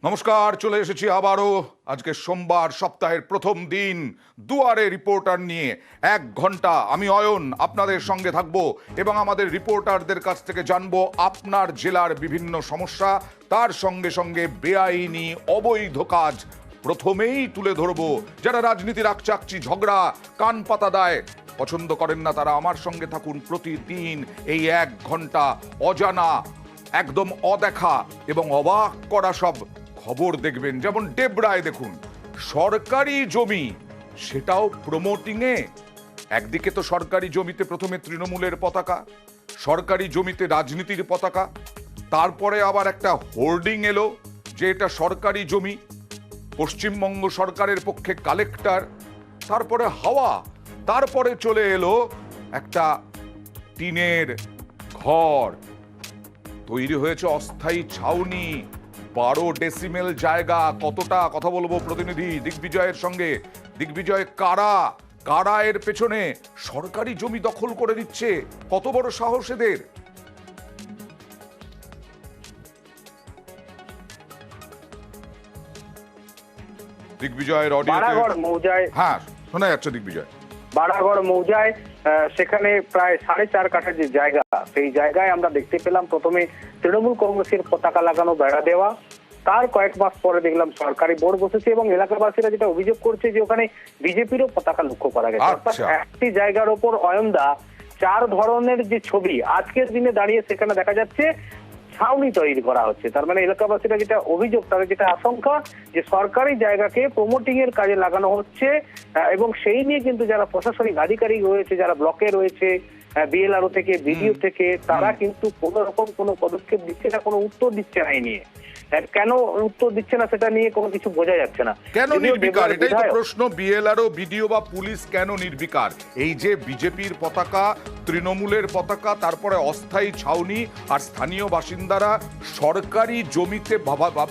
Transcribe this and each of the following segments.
নমস্কার, চলে এসেছি আবারও আজকে সোমবার, সপ্তাহের প্রথম দিন দুয়ারে রিপোর্টার নিয়ে 1 ঘন্টা আমি অয়ন আপনাদের সঙ্গে থাকবো এবং আমাদের রিপোর্টারদের কাছ থেকে জানবো আপনার জেলার বিভিন্ন সমস্যা, তার সঙ্গে সঙ্গে বেআইনি অবৈধ কাজ প্রথমেই তুলে ধরবো। যারা রাজনীতির আকচাকচি ঝগড়া কান পাতা দেয় পছন্দ করেন না, তারা আমার সঙ্গে থাকুন প্রতিদিন এই 1 ঘন্টা। অজানা, একদম অদেখা এবং অবাক করা সব খবর দেখবেন। যেমন ডেবরায় দেখুন, সরকারি জমি সেটাও প্রমোটিংয়ে। একদিকে তো সরকারি জমিতে প্রথমে তৃণমূলের পতাকা, সরকারি জমিতে রাজনীতির পতাকা, তারপরে আবার একটা হোর্ডিং এলো যে এটা সরকারি জমি, পশ্চিমবঙ্গ সরকারের পক্ষে কালেক্টর, তারপরে হাওয়া, তারপরে চলে এলো একটা টিনের ঘর, তৈরি হয়েছে অস্থায়ী ছাউনি, 12 ডেসিমেল জায়গা। কতটা কথা বলবো প্রতিনিধি দিগ্বিজয়ের সঙ্গে। দিগ্বিজয়, কারা কারা এর পেছনে? সরকারি জমি দখল করে দিচ্ছে, কত বড় সাহস এদের! দিগ্বিজয়ের অডিও, হ্যাঁ শোনা যাচ্ছে। দিগ্বিজয়, বাড়াগড় মৌজায় সেখানে প্রায় 4.5 কাঠা যে জায়গা, সেই জায়গায় আমরা দেখতে পেলাম প্রথমে তৃণমূল কংগ্রেসের পতাকা লাগানো বেড়া দেওয়া, তার কয়েক মাস পরে দেখলাম সরকারি বোর্ড বসেছে এবং এলাকাবাসীরা যেটা অভিযোগ করছে যে ওখানে বিজেপিরও পতাকা লক্ষ্য করা গেছে। অর্থাৎ একটি জায়গার ওপর অয়নদা 4 ধরনের যে ছবি আজকের দিনে দাঁড়িয়ে সেখানে দেখা যাচ্ছে ছাউনি তৈরি করা হচ্ছে। তার মানে এলাকাবাসীরা যেটা অভিযোগ, তাদের যেটা আশঙ্কা যে সরকারি জায়গাকে প্রমোটিং এর কাজে লাগানো হচ্ছে এবং সেই নিয়ে কিন্তু যারা প্রশাসনিক আধিকারিক রয়েছে, যারা ব্লকে রয়েছে, বিএলআরও থেকে বিডিও থেকে, তারা কিন্তু কোনো রকম কোনো পদক্ষেপ দিচ্ছে না, কোনো উত্তর দিচ্ছে না। এই নিয়ে কেন উত্তর দিচ্ছে না সেটা নিয়ে কোনো কিছু বোঝা যাচ্ছে না। কেন নির্বিকার, এটাই তো প্রশ্ন। বিএলআরও বিডিও বা পুলিশ কেন নির্বিকার? এই যে বিজেপির পতাকা, তৃণমূলের পতাকা, তারপরে অস্থায়ী ছাউনি, আর স্থানীয় বাসিন্দারা সরকারি জমিতে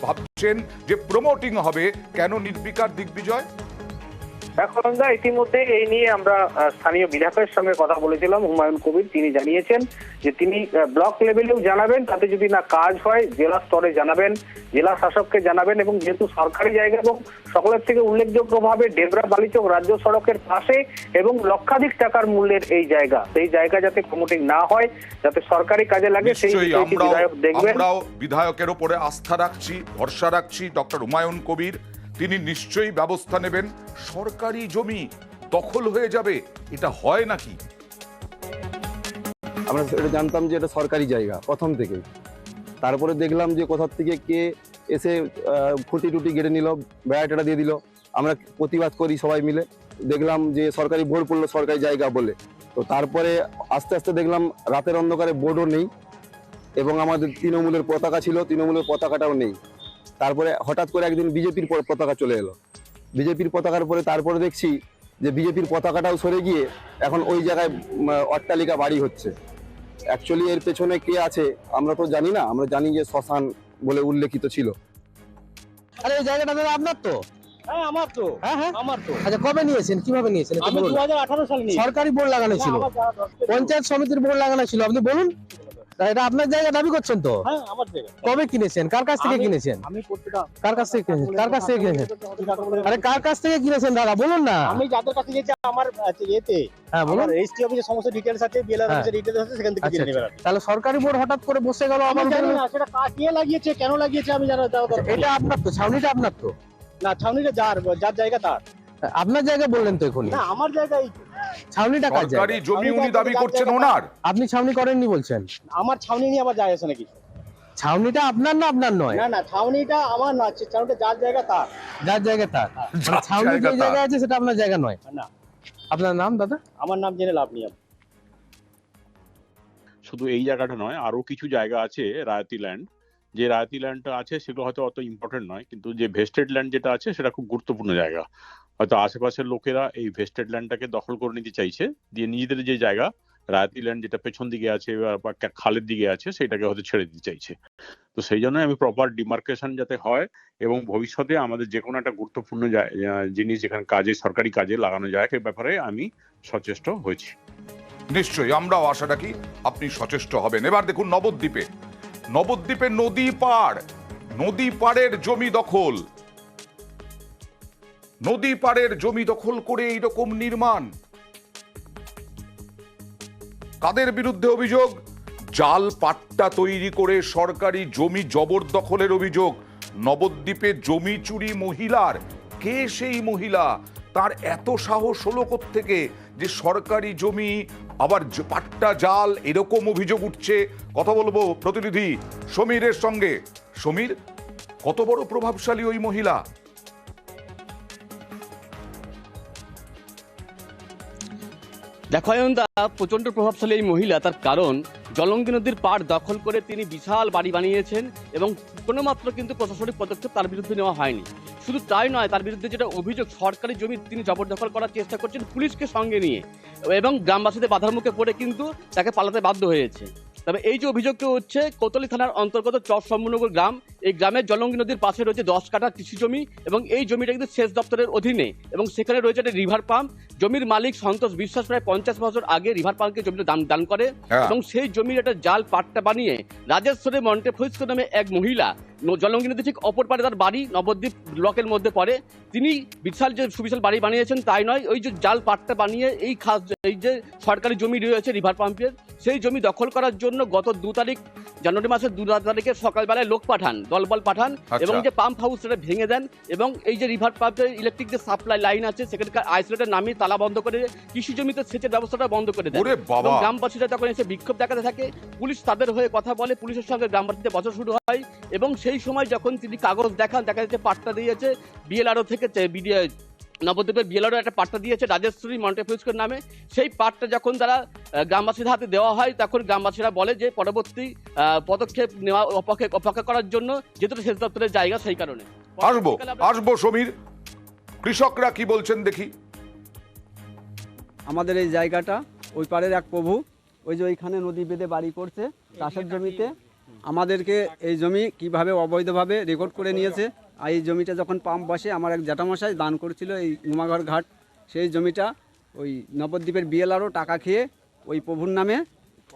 ভাবছেন যে প্রমোটিং হবে, কেন নির্বিকার দিগ্বিজয়? এখন ইতিমধ্যে এই নিয়ে আমরা স্থানীয় বিধায়কের সঙ্গে কথা বলেছিলাম, হুমায়ুন কবির। তিনি জানিয়েছেন যে তিনি ব্লক লেভেলেও জানাবেন, তাতে যদি না কাজ হয় জেলা স্তরে জানাবেন, জেলা শাসককে জানাবেন। এবং যেহেতু সরকারি জায়গা এবং সকলের থেকে উল্লেখযোগ্যভাবে ডেবরা বালিচক রাজ্য সড়কের পাশে এবং লক্ষাধিক টাকার মূল্যের এই জায়গা, সেই জায়গা যাতে প্রমোটিং না হয়, যাতে সরকারি কাজে লাগে, সেই বিধায়ক দেখবেন। আমরাও বিধায়কের উপরে আস্থা রাখছি, ভরসা রাখছি। ডক্টর হুমায়ুন কবির তিনি নিশ্চয়ই ব্যবস্থা নেবেন। সরকারি জমি দখল হয়ে যাবে, এটা হয় নাকি? আমরা এটা জানতাম যে এটা সরকারি জায়গা প্রথম থেকে, তারপরে দেখলাম যে কোথা থেকে কে এসে খুঁটি টুটি গেড়ে নিল, বেড়াটা দিয়ে দিল। আমরা প্রতিবাদ করি সবাই মিলে, দেখলাম যে সরকারি বোর্ড পড়লো সরকারি জায়গা বলে। তো তারপরে আস্তে আস্তে দেখলাম রাতের অন্ধকারে বোর্ডও নেই এবং আমাদের তৃণমূলের পতাকা ছিল, তৃণমূলের পতাকাটাও নেই। তারপরে হঠাৎ করে একদিন বিজেপির পতাকা চলে এলো। বিজেপির পতাকার পরে তারপরে দেখছি যে বিজেপির পতাকাটাও সরে গিয়ে এখন ওই জায়গায় অট্টালিকা বাড়ি হচ্ছে। অ্যাকচুয়ালি এর পেছনে কে আছে আমরা তো জানি না, আমরা জানি যে শ্মশান বলে উল্লেখিত ছিল। আরে এই জায়গাটা দাদা আপনার তো? হ্যাঁ আমার তো। হ্যাঁ হ্যাঁ আমার তো। আচ্ছা, কবে নিয়েছেন, কিভাবে নিয়েছেন? আমি 2018 সালে নিয়েছি। সরকারি বোর্ড লাগানো ছিল, পঞ্চায়েত সমিতির বোর্ড লাগানো ছিল। আপনি বলুন, এটা আপনার জায়গা দাবি করছেন তো? হ্যাঁ আমার জায়গা। কবে কিনেছেন, কার কাছ থেকে কিনেছেন? আমি প্রত্যেকটা কার কাছ থেকে কিনেছেন? কার কাছ থেকে কিনেছেন? আরে কার কাছ থেকে কিনেছেন দাদা বলুন না। আমি যাদের কাছে গেছি আমার এতে, হ্যাঁ বলুন। আমার রেজিস্ট্রি অফিসে সমস্ত ডিটেইলস আছে, বিএলআর অফিসে ডিটেইলস আছে, সেখান থেকে কিনে নেবেন। তাহলে সরকারি বোর্ড হঠাৎ করে বসে গেল আমি আমার জানি না সেটা কে লাগিয়েছে, কেন লাগিয়েছে আমি জানা দরকার। এটা আপনার তো, ছাউনিটা আপনার তো? না, ছাউনিটা যার জায়গা তার। আপনার জায়গা বললেন তো এখনই? না আমার জায়গাই। ছাউনিটা কার জায়গা? সরকারি জমি উনি দাবি করছেন ওনার। আপনি ছাউনি করেননি বলছেন? আমার ছাউনি নিয়ে আবার যায় আছে নাকি? ছাউনিটা আপনার না আপনার নয়? না না, ছাউনিটা আমার না, ছাউনিটা যার জায়গা তার। যার জায়গা তার, ছাউনি যে জায়গা আছে সেটা আপনার জায়গা নয়? না। আপনার নাম দাদা? আমার নাম জেনে লাভ নেই। শুধু এই জায়গাটা নয়, আরো কিছু জায়গা আছে রায়তি ল্যান্ড, যে রায়তি ল্যান্ডটা আছে সেগুলো হয়তো অত ইম্পর্টেন্ট নয়, কিন্তু যে ভেস্টেড ল্যান্ড যেটা আছে সেটা খুব গুরুত্বপূর্ণ জায়গা। হয়তো আশেপাশের লোকেরা এই ভেস্টেড ল্যান্ডটাকে দখল করে নিতে চাইছে, দিয়ে নিজেদের যে জায়গা রায়তি ল্যান্ড যেটা পেছন দিকে আছে বা খালের দিকে আছে সেটাকে হয়তো ছেড়ে দিতে চাইছে। তো সেই জন্য আমি প্রপার ডিমার্কেশন যাতে হয় এবং ভবিষ্যতে আমাদের যে কোনো একটা গুরুত্বপূর্ণ জিনিস যেখানে কাজে, সরকারি কাজে লাগানো যায় সে ব্যাপারে আমি সচেষ্ট হয়েছি। নিশ্চয়ই আমরাও আশা রাখি আপনি সচেষ্ট হবেন। এবার দেখুন নবদ্বীপে নদী পাড় নদী পাড়ের জমি দখল, নদী পাড়ের জমি দখল করে এইরকম নির্মাণ। কাদের বিরুদ্ধে অভিযোগ? জাল পাট্টা তৈরি করে সরকারি জমি জবরদখলের অভিযোগ। নবদ্বীপে জমি চুরি মহিলার। কে সেই মহিলা? তার এত সাহস হলো কোত্থেকে যে সরকারি জমি আবার পাট্টা জাল, এরকম অভিযোগ উঠছে। কথা বলবো প্রতিনিধি সমীরের সঙ্গে। সমীর, কত বড় প্রভাবশালী ওই মহিলা? দেখো অয়নদা, প্রচন্ড প্রভাবশালী এই মহিলা। তার কারণ জলঙ্গি নদীর পাড় দখল করে তিনি বিশাল বাড়ি বানিয়েছেন এবং কোনো মাত্র কিন্তু প্রশাসনিক পদক্ষেপ তার বিরুদ্ধে নেওয়া হয়নি। শুধু তাই নয়, তার বিরুদ্ধে যেটা অভিযোগ, সরকারি জমি তিনি জবরদখল করার চেষ্টা করছেন পুলিশকে সঙ্গে নিয়ে, এবং গ্রামবাসীদের বাধার মুখে পড়ে কিন্তু তাকে পালাতে বাধ্য হয়েছে। তবে এই যে অভিযোগটা হচ্ছে, কোতলি থানার অন্তর্গত চরশম্ভুনগর গ্রাম, এই গ্রামের জলঙ্গি নদীর পাশে রয়েছে 10 কাঠা কৃষি জমি এবং এই জমিটা কিন্তু সেচ দপ্তরের অধীনে, এবং সেখানে রয়েছে একটা রিভার পাম্প। জমির মালিক সন্তোষ বিশ্বাস প্রায় 50 বছর আগে রিভার পাম্পকে জমিটা দান করে এবং সেই জমির একটা জাল পাট্টা বানিয়ে রাজেশ্বরী মন্টেফয়েস্কো নামে এক মহিলা, জলঙ্গি নদী ঠিক অপর পারে তার বাড়ি, নবদ্বীপ ব্লকের মধ্যে পড়ে, তিনি বিশাল যে সুবিশাল বাড়ি বানিয়েছেন। তাই নয়, ওই যে জাল পাট্টা বানিয়ে এই যে সরকারি জমি রয়েছে রিভার পাম্পের, সেই জমি দখল করার জন্য গত 2 তারিখ জানুয়ারি মাসের 2 তারিখে সকালবেলায় লোক পাঠান, দলবল পাঠান এবং যে পাম্প হাউস সেটা ভেঙে দেন এবং এই যে রিভার পাম্পের ইলেকট্রিক যে সাপ্লাই লাইন আছে সেখানকার আইসোলেটর নামিয়ে তালা বন্ধ করে কৃষি জমিতে সেচের ব্যবস্থাটা বন্ধ করে দেন। এবং গ্রামবাসীরা তখন এসে বিক্ষোভ দেখাতে থাকে, পুলিশ তাদের হয়ে কথা বলে, পুলিশের সঙ্গে গ্রামবাসীদের বচসা শুরু হয় এবং সেই সময় যখন তিনি কাগজ দেখান, দেখা যাচ্ছে পাট্টা দিয়েছে বিএলআরও থেকে, নবদ্বীপের বিএলআরও একটা পাট্টা দিয়েছে রাজেশ্বরী মন্টেফয়েস্কোর নামে। সেই পাট্টা যখন তারা গ্রামবাসীদের হাতে দেওয়া হয়, তখন গ্রামবাসীরা বলে যে পরবর্তী পদক্ষেপ নেওয়া অপেক্ষা করার জন্য, যেহেতু সেচ দপ্তরের জায়গা সেই কারণে। আসবো সমীর, কৃষকরা কি বলছেন দেখি। আমাদের এই জায়গাটা ওই পারের এক প্রভু, ওই যে ওইখানে নদী বেঁধে বাড়ি করছে চাষের জমিতে, আমাদেরকে এই জমি কিভাবে অবৈধভাবে রেকর্ড করে নিয়েছে। আর এই জমিটা যখন পাম্প বসে, আমার এক জ্যাঠামশাই দান করেছিল এই গুমাঘর ঘাট, সেই জমিটা ওই নবদ্বীপের বিএলআরও টাকা খেয়ে ওই প্রভুর নামে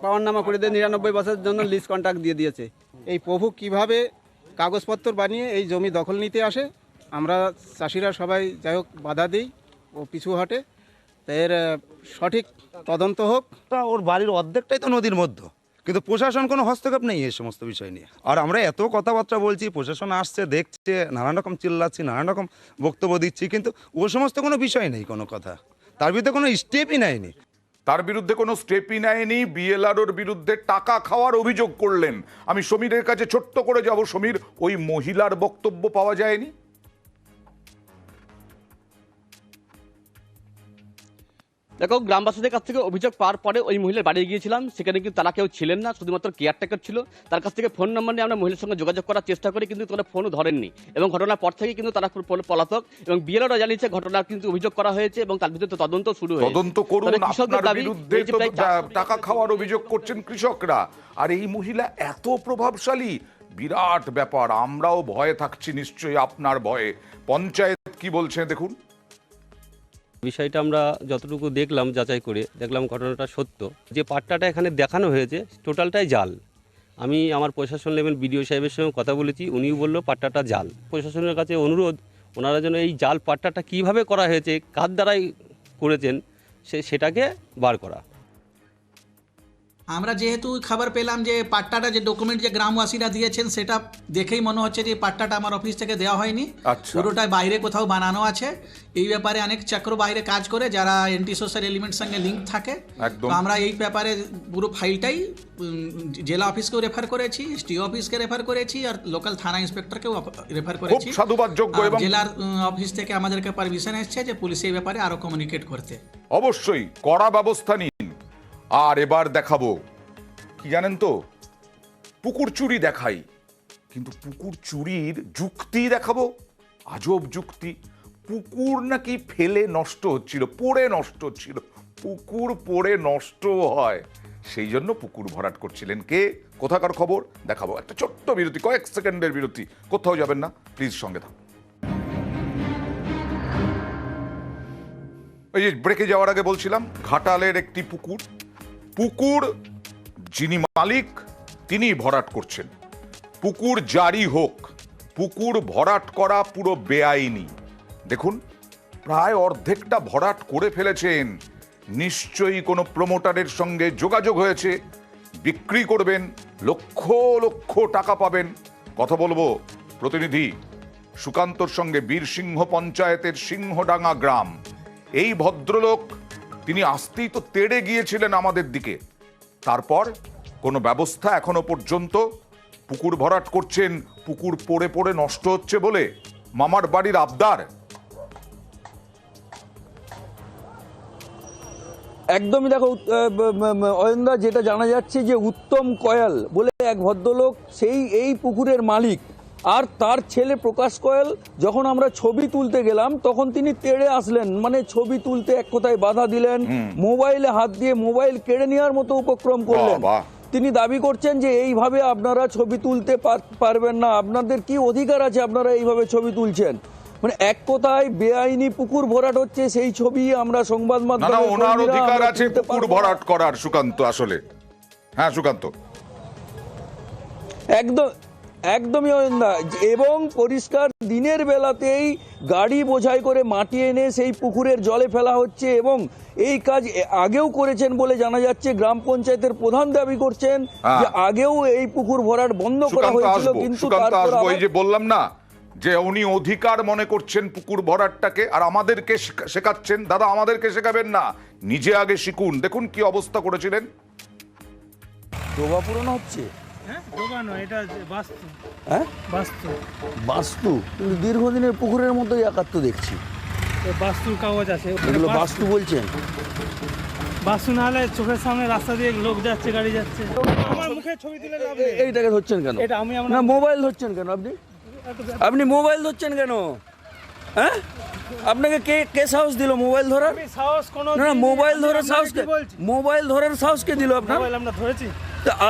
পাওয়ার নামা করে দিয়ে 99 বছরের জন্য লিজ কন্ট্রাক্ট দিয়ে দিয়েছে। এই প্রভু কিভাবে কাগজপত্র বানিয়ে এই জমি দখল নিতে আসে, আমরা চাষিরা সবাই যাই হোক বাধা দিই ও পিছু হটে। এর সঠিক তদন্ত হোক। ওর বাড়ির অর্ধেকটাই তো নদীর মধ্যে, কিন্তু প্রশাসন কোনো হস্তক্ষেপ নেই এই সমস্ত বিষয় নিয়ে। আর আমরা এত কথাবার্তা বলছি, প্রশাসন আসছে, দেখছে, নানান রকম চিল্লাচ্ছি, নানান রকম বক্তব্য দিচ্ছি, কিন্তু ও সমস্ত কোনো বিষয় নেই, কোনো কথা তার বিরুদ্ধে কোনো স্টেপই নেয়নি। তার বিরুদ্ধে কোনো স্টেপই নেয়নি, বিএলআরওর বিরুদ্ধে টাকা খাওয়ার অভিযোগ করলেন। আমি সমীরের কাছে ছোট্ট করে যাব। সমীর, ওই মহিলার বক্তব্য পাওয়া যায়নি? দেখো, গ্রামবাসীদের কাছ থেকে অভিযোগ পাওয়ার পরে ওই মহিলার বাড়ি গিয়েছিলাম, সেখানে কিন্তু তারা কেউ ছিলেন না, শুধুমাত্র কেয়ারটেকার ছিল। তার কাছ থেকে ফোন নাম্বার নিয়ে আমরা মহিলার সঙ্গে যোগাযোগ করার চেষ্টা করি, কিন্তু তারা ফোনও ধরেননি এবং ঘটনার পর থেকে কিন্তু তারা পলাতক এবং বিএলআরও জানিয়েছে ঘটনার কিন্তু অভিযোগ করা হয়েছে এবং তার বিরুদ্ধে তদন্ত শুরু হয়েছে। তদন্ত করুন। আপনার বিরুদ্ধে তো টাকা খাওয়ার অভিযোগ করছেন কৃষকরা, আর এই মহিলা এত প্রভাবশালী, বিরাট ব্যাপার। আমরাও ভয়ে থাকছি নিশ্চয়ই, আপনার ভয়ে। পঞ্চায়েত কি বলছে দেখুন। বিষয়টা আমরা যতটুকু দেখলাম, যাচাই করে দেখলাম ঘটনাটা সত্য। যে পাট্টাটা এখানে দেখানো হয়েছে টোটালটাই জাল। আমি আমার প্রশাসন লেভেল বিডিও সাহেবের সঙ্গে কথা বলেছি, উনিও বললো পাট্টাটা জাল। প্রশাসনের কাছে অনুরোধ, ওনারা যেন এই জাল পাট্টাটা কিভাবে করা হয়েছে, কার দ্বারাই করেছেন, সেটাকে বার করা। আমরা যেহেতু খবর পেলাম যে পাট্টাটা, যে ডকুমেন্ট যে গ্রামবাসীরা দিয়েছেন, সেটা দেখেই মনে হচ্ছে যে পাট্টাটা আমার অফিস থেকে দেওয়া হয়নি, পুরোটাই বাইরে কোথাও বানানো আছে। এই ব্যাপারে অনেক চক্র বাইরে কাজ করে, যারা অ্যান্টি সোশ্যাল এলিমেন্ট সঙ্গে লিঙ্ক থাকে। তো আমরা এই ব্যাপারে পুরো ফাইলটাই জেলা অফিসকেও রেফার করেছি, এসডিও অফিসকে রেফার করেছি, আর লোকাল থানা ইন্সপেক্টরকেও রেফার করেছি। জেলার অফিস থেকে আমাদেরকে পারমিশন এসেছে যে পুলিশ এই ব্যাপারে আরো কমিউনিকেট করতে। অবশ্যই কড়া ব্যবস্থা নিন। আর এবার দেখাবো কি জানেন তো, পুকুর চুরি দেখাই, কিন্তু পুকুর চুরির যুক্তি দেখাবো। আজব যুক্তি। পুকুর নাকি ফেলে নষ্ট হচ্ছিল, পড়ে নষ্ট হচ্ছিল। পুকুর পড়ে নষ্ট হয়, সেই জন্য পুকুর ভরাট করছিলেন কে, কোথাকার খবর দেখাবো। একটা ছোট্ট বিরতি, কয়েক সেকেন্ডের বিরতি, কোথাও যাবেন না, প্লিজ সঙ্গে থাকুন। ওই যে ব্রেকে যাওয়ার আগে বলছিলাম, ঘাটালের একটি পুকুর, পুকুর যিনি মালিক তিনি ভরাট করছেন। পুকুর জারি হোক, পুকুর ভরাট করা পুরো বেআইনি। দেখুন, প্রায় অর্ধেকটা ভরাট করে ফেলেছেন। নিশ্চয়ই কোনো প্রমোটারের সঙ্গে যোগাযোগ হয়েছে, বিক্রি করবেন, লক্ষ লক্ষ টাকা পাবেন। কথা বলবো প্রতিনিধি সুকান্তর সঙ্গে, বীরসিংহ পঞ্চায়েতের সিংহডাঙ্গা গ্রাম। এই ভদ্রলোক, তিনি আসতেই তো তেড়ে গিয়েছিলেন আমাদের দিকে। তারপর কোনো ব্যবস্থা এখনো পর্যন্ত? পুকুর ভরাট করছেন, পুকুর পড়ে পড়ে নষ্ট হচ্ছে বলে মামার বাড়ির আবদার। একদমই দেখো অয়নদা, যেটা জানা যাচ্ছে যে উত্তম কয়াল বলে এক ভদ্রলোক, এই পুকুরের মালিক, আর তার ছেলে প্রকাশ কয়াল, যখন আমরা ছবি তুলতে গেলাম তখন তিনি তেড়ে আসলেন, মানে ছবি তুলতে এক কথায় বাধা দিলেন, মোবাইলে হাত দিয়ে মোবাইল কেড়ে নেওয়ার মতো উপক্রম করলেন। তিনি দাবি করছেন যে এইভাবে আপনারা ছবি তুলতে পারবেন না, আপনাদের কি অধিকার আছে আপনারা এইভাবে ছবি তুলছেন। মানে এক কথায় বেআইনি পুকুর ভরাট হচ্ছে, সেই ছবি আমরা সংবাদ মাধ্যমে। ওনার অধিকার আছে পুকুর ভরাট করার, সুকান্ত। আসলে হ্যাঁ সুকান্ত, একদমই অয়নদা। এবং পরিষ্কার দিনের বেলাতেই গাড়ি বোঝাই করে মাটি এনে সেই পুকুরের জলে ফেলা হচ্ছে, এবং এই কাজ আগেও করেছেন বলে জানা যাচ্ছে। গ্রাম পঞ্চায়েতের প্রধান দাবি করছেন যে আগেও এই পুকুর ভরাট বন্ধ করা হয়েছিল, কিন্তু এই যে বললাম না যে উনি অধিকার মনে করছেন পুকুর ভরাটটাকে, আর আমাদেরকে শেখাচ্ছেন। দাদা, আমাদেরকে শেখাবেন না, নিজে আগে শিখুন। দেখুন কি অবস্থা করেছিলেন। ডোবা পুরনো হচ্ছে, বাস্তু কিন্তু দীর্ঘদিনের পুকুরের মতোই একাত্ম দেখছি। বাস্তুর কাগজ আছে, এগুলো বাস্তু বলছেন? বাস্তু না হলে চোখের সামনে রাস্তা দিয়ে লোক যাচ্ছে, গাড়ি যাচ্ছে। আমার মুখে ছবি তুলে লাভ নেই। এইটাকে ধরছেন কেন? এটা আমি না, মোবাইল ধরছেন কেন আপনি মোবাইল ধরছেন কেন? হ্যাঁ, আপনাকে কে সাহস দিল মোবাইল ধরার? না, মোবাইল ধরার সাহস কে? মোবাইল ধরার সাহস কে দিল আপনার? আমরা ধরেছি।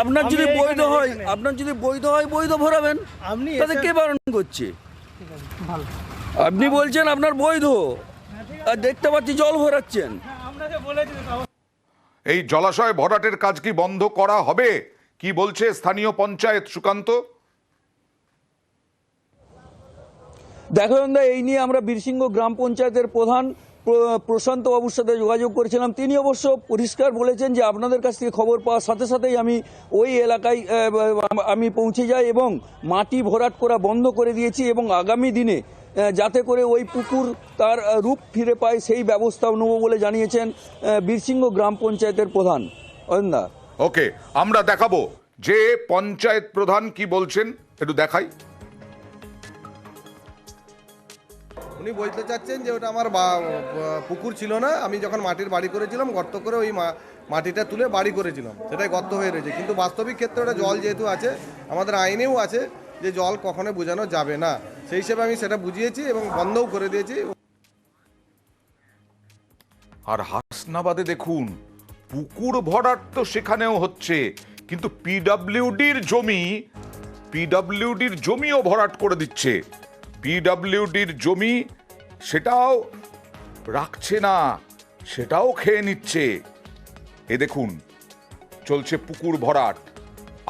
আপনার যদি বৈধ হয়, বৈধ ভরাবেন। তাতে কে বারণ করছে? আপনি বলছেন আপনার বৈধ, আর দেখতে পাচ্ছি জল ভরাচ্ছেন। এই জলাশয় ভরাটের কাজ কি বন্ধ করা হবে? কি বলছে স্থানীয় পঞ্চায়েত, সুকান্ত? দেখো এই নিয়ে আমরা বীরসিংহ গ্রাম পঞ্চায়েতের প্রধান প্রশান্ত বাবুর সাথে যোগাযোগ করেছিলাম। তিনি অবশ্য পরিষ্কার বলেছেন যে আপনাদের কাছ থেকে খবর পাওয়ার সাথে সাথেই আমি ওই এলাকায় আমি পৌঁছে যাই এবং মাটি ভরাট করা বন্ধ করে দিয়েছি, এবং আগামী দিনে যাতে করে ওই পুকুর তার রূপ ফিরে পায় সেই ব্যবস্থাও নেব বলে জানিয়েছেন বীরসিংহ গ্রাম পঞ্চায়েতের প্রধান। অয়নদা, ওকে, আমরা দেখাবো যে পঞ্চায়েত প্রধান কি বলছেন, একটু দেখাই। উনি বলতে চাচ্ছেন যে ওটা আমার পুকুর ছিল না, আমি যখন মাটির বাড়ি করেছিলাম গর্ত করে ওই মাটিটা তুলে বাড়ি করেছিলাম, সেটাই গর্ত হয়ে রয়েছে। কিন্তু বাস্তবিক ক্ষেত্রে ওটা জল যেহেতু আছে, আমাদের আইনেও আছে যে জল কখনো বোঝানো যাবে না, সেই হিসেবে আমি সেটা বুঝিয়েছি এবং বন্ধও করে দিয়েছি। আর হাসনাবাদে দেখুন, পুকুর ভরাট তো সেখানেও হচ্ছে, কিন্তু পিডব্লিউডির জমিও ভরাট করে দিচ্ছে। পিডব্লিউডির জমি সেটাও রাখছে না, সেটাও খেয়ে নিচ্ছে। এ দেখুন, চলছে পুকুর ভরাট।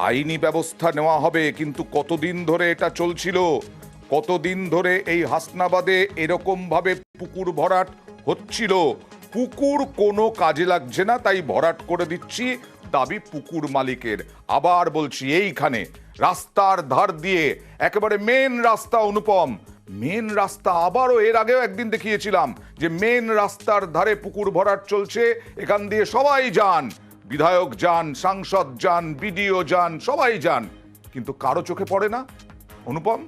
আইনি ব্যবস্থা নেওয়া হবে, কিন্তু কতদিন ধরে এটা চলছিল? কতদিন ধরে এই হাসনাবাদে এরকম ভাবে পুকুর ভরাট হচ্ছিল? পুকুর কোনো কাজে লাগছে না, তাই ভরাট করে দিচ্ছি, দাবি পুকুর মালিকের। আবার বলছি, এইখানে রাস্তার ধার দিয়ে একেবারে মেন রাস্তা, অনুপম, মেন রাস্তা, আবারও এর আগেও একদিন দেখিয়েছিলাম যে মেন রাস্তার ধারে পুকুর ভরাট চলছে। এখান দিয়ে সবাই যান, বিধায়ক যান, সাংসদ যান, বিডিও যান, সবাই যান, কিন্তু কারো চোখে পড়ে না। অনুপম,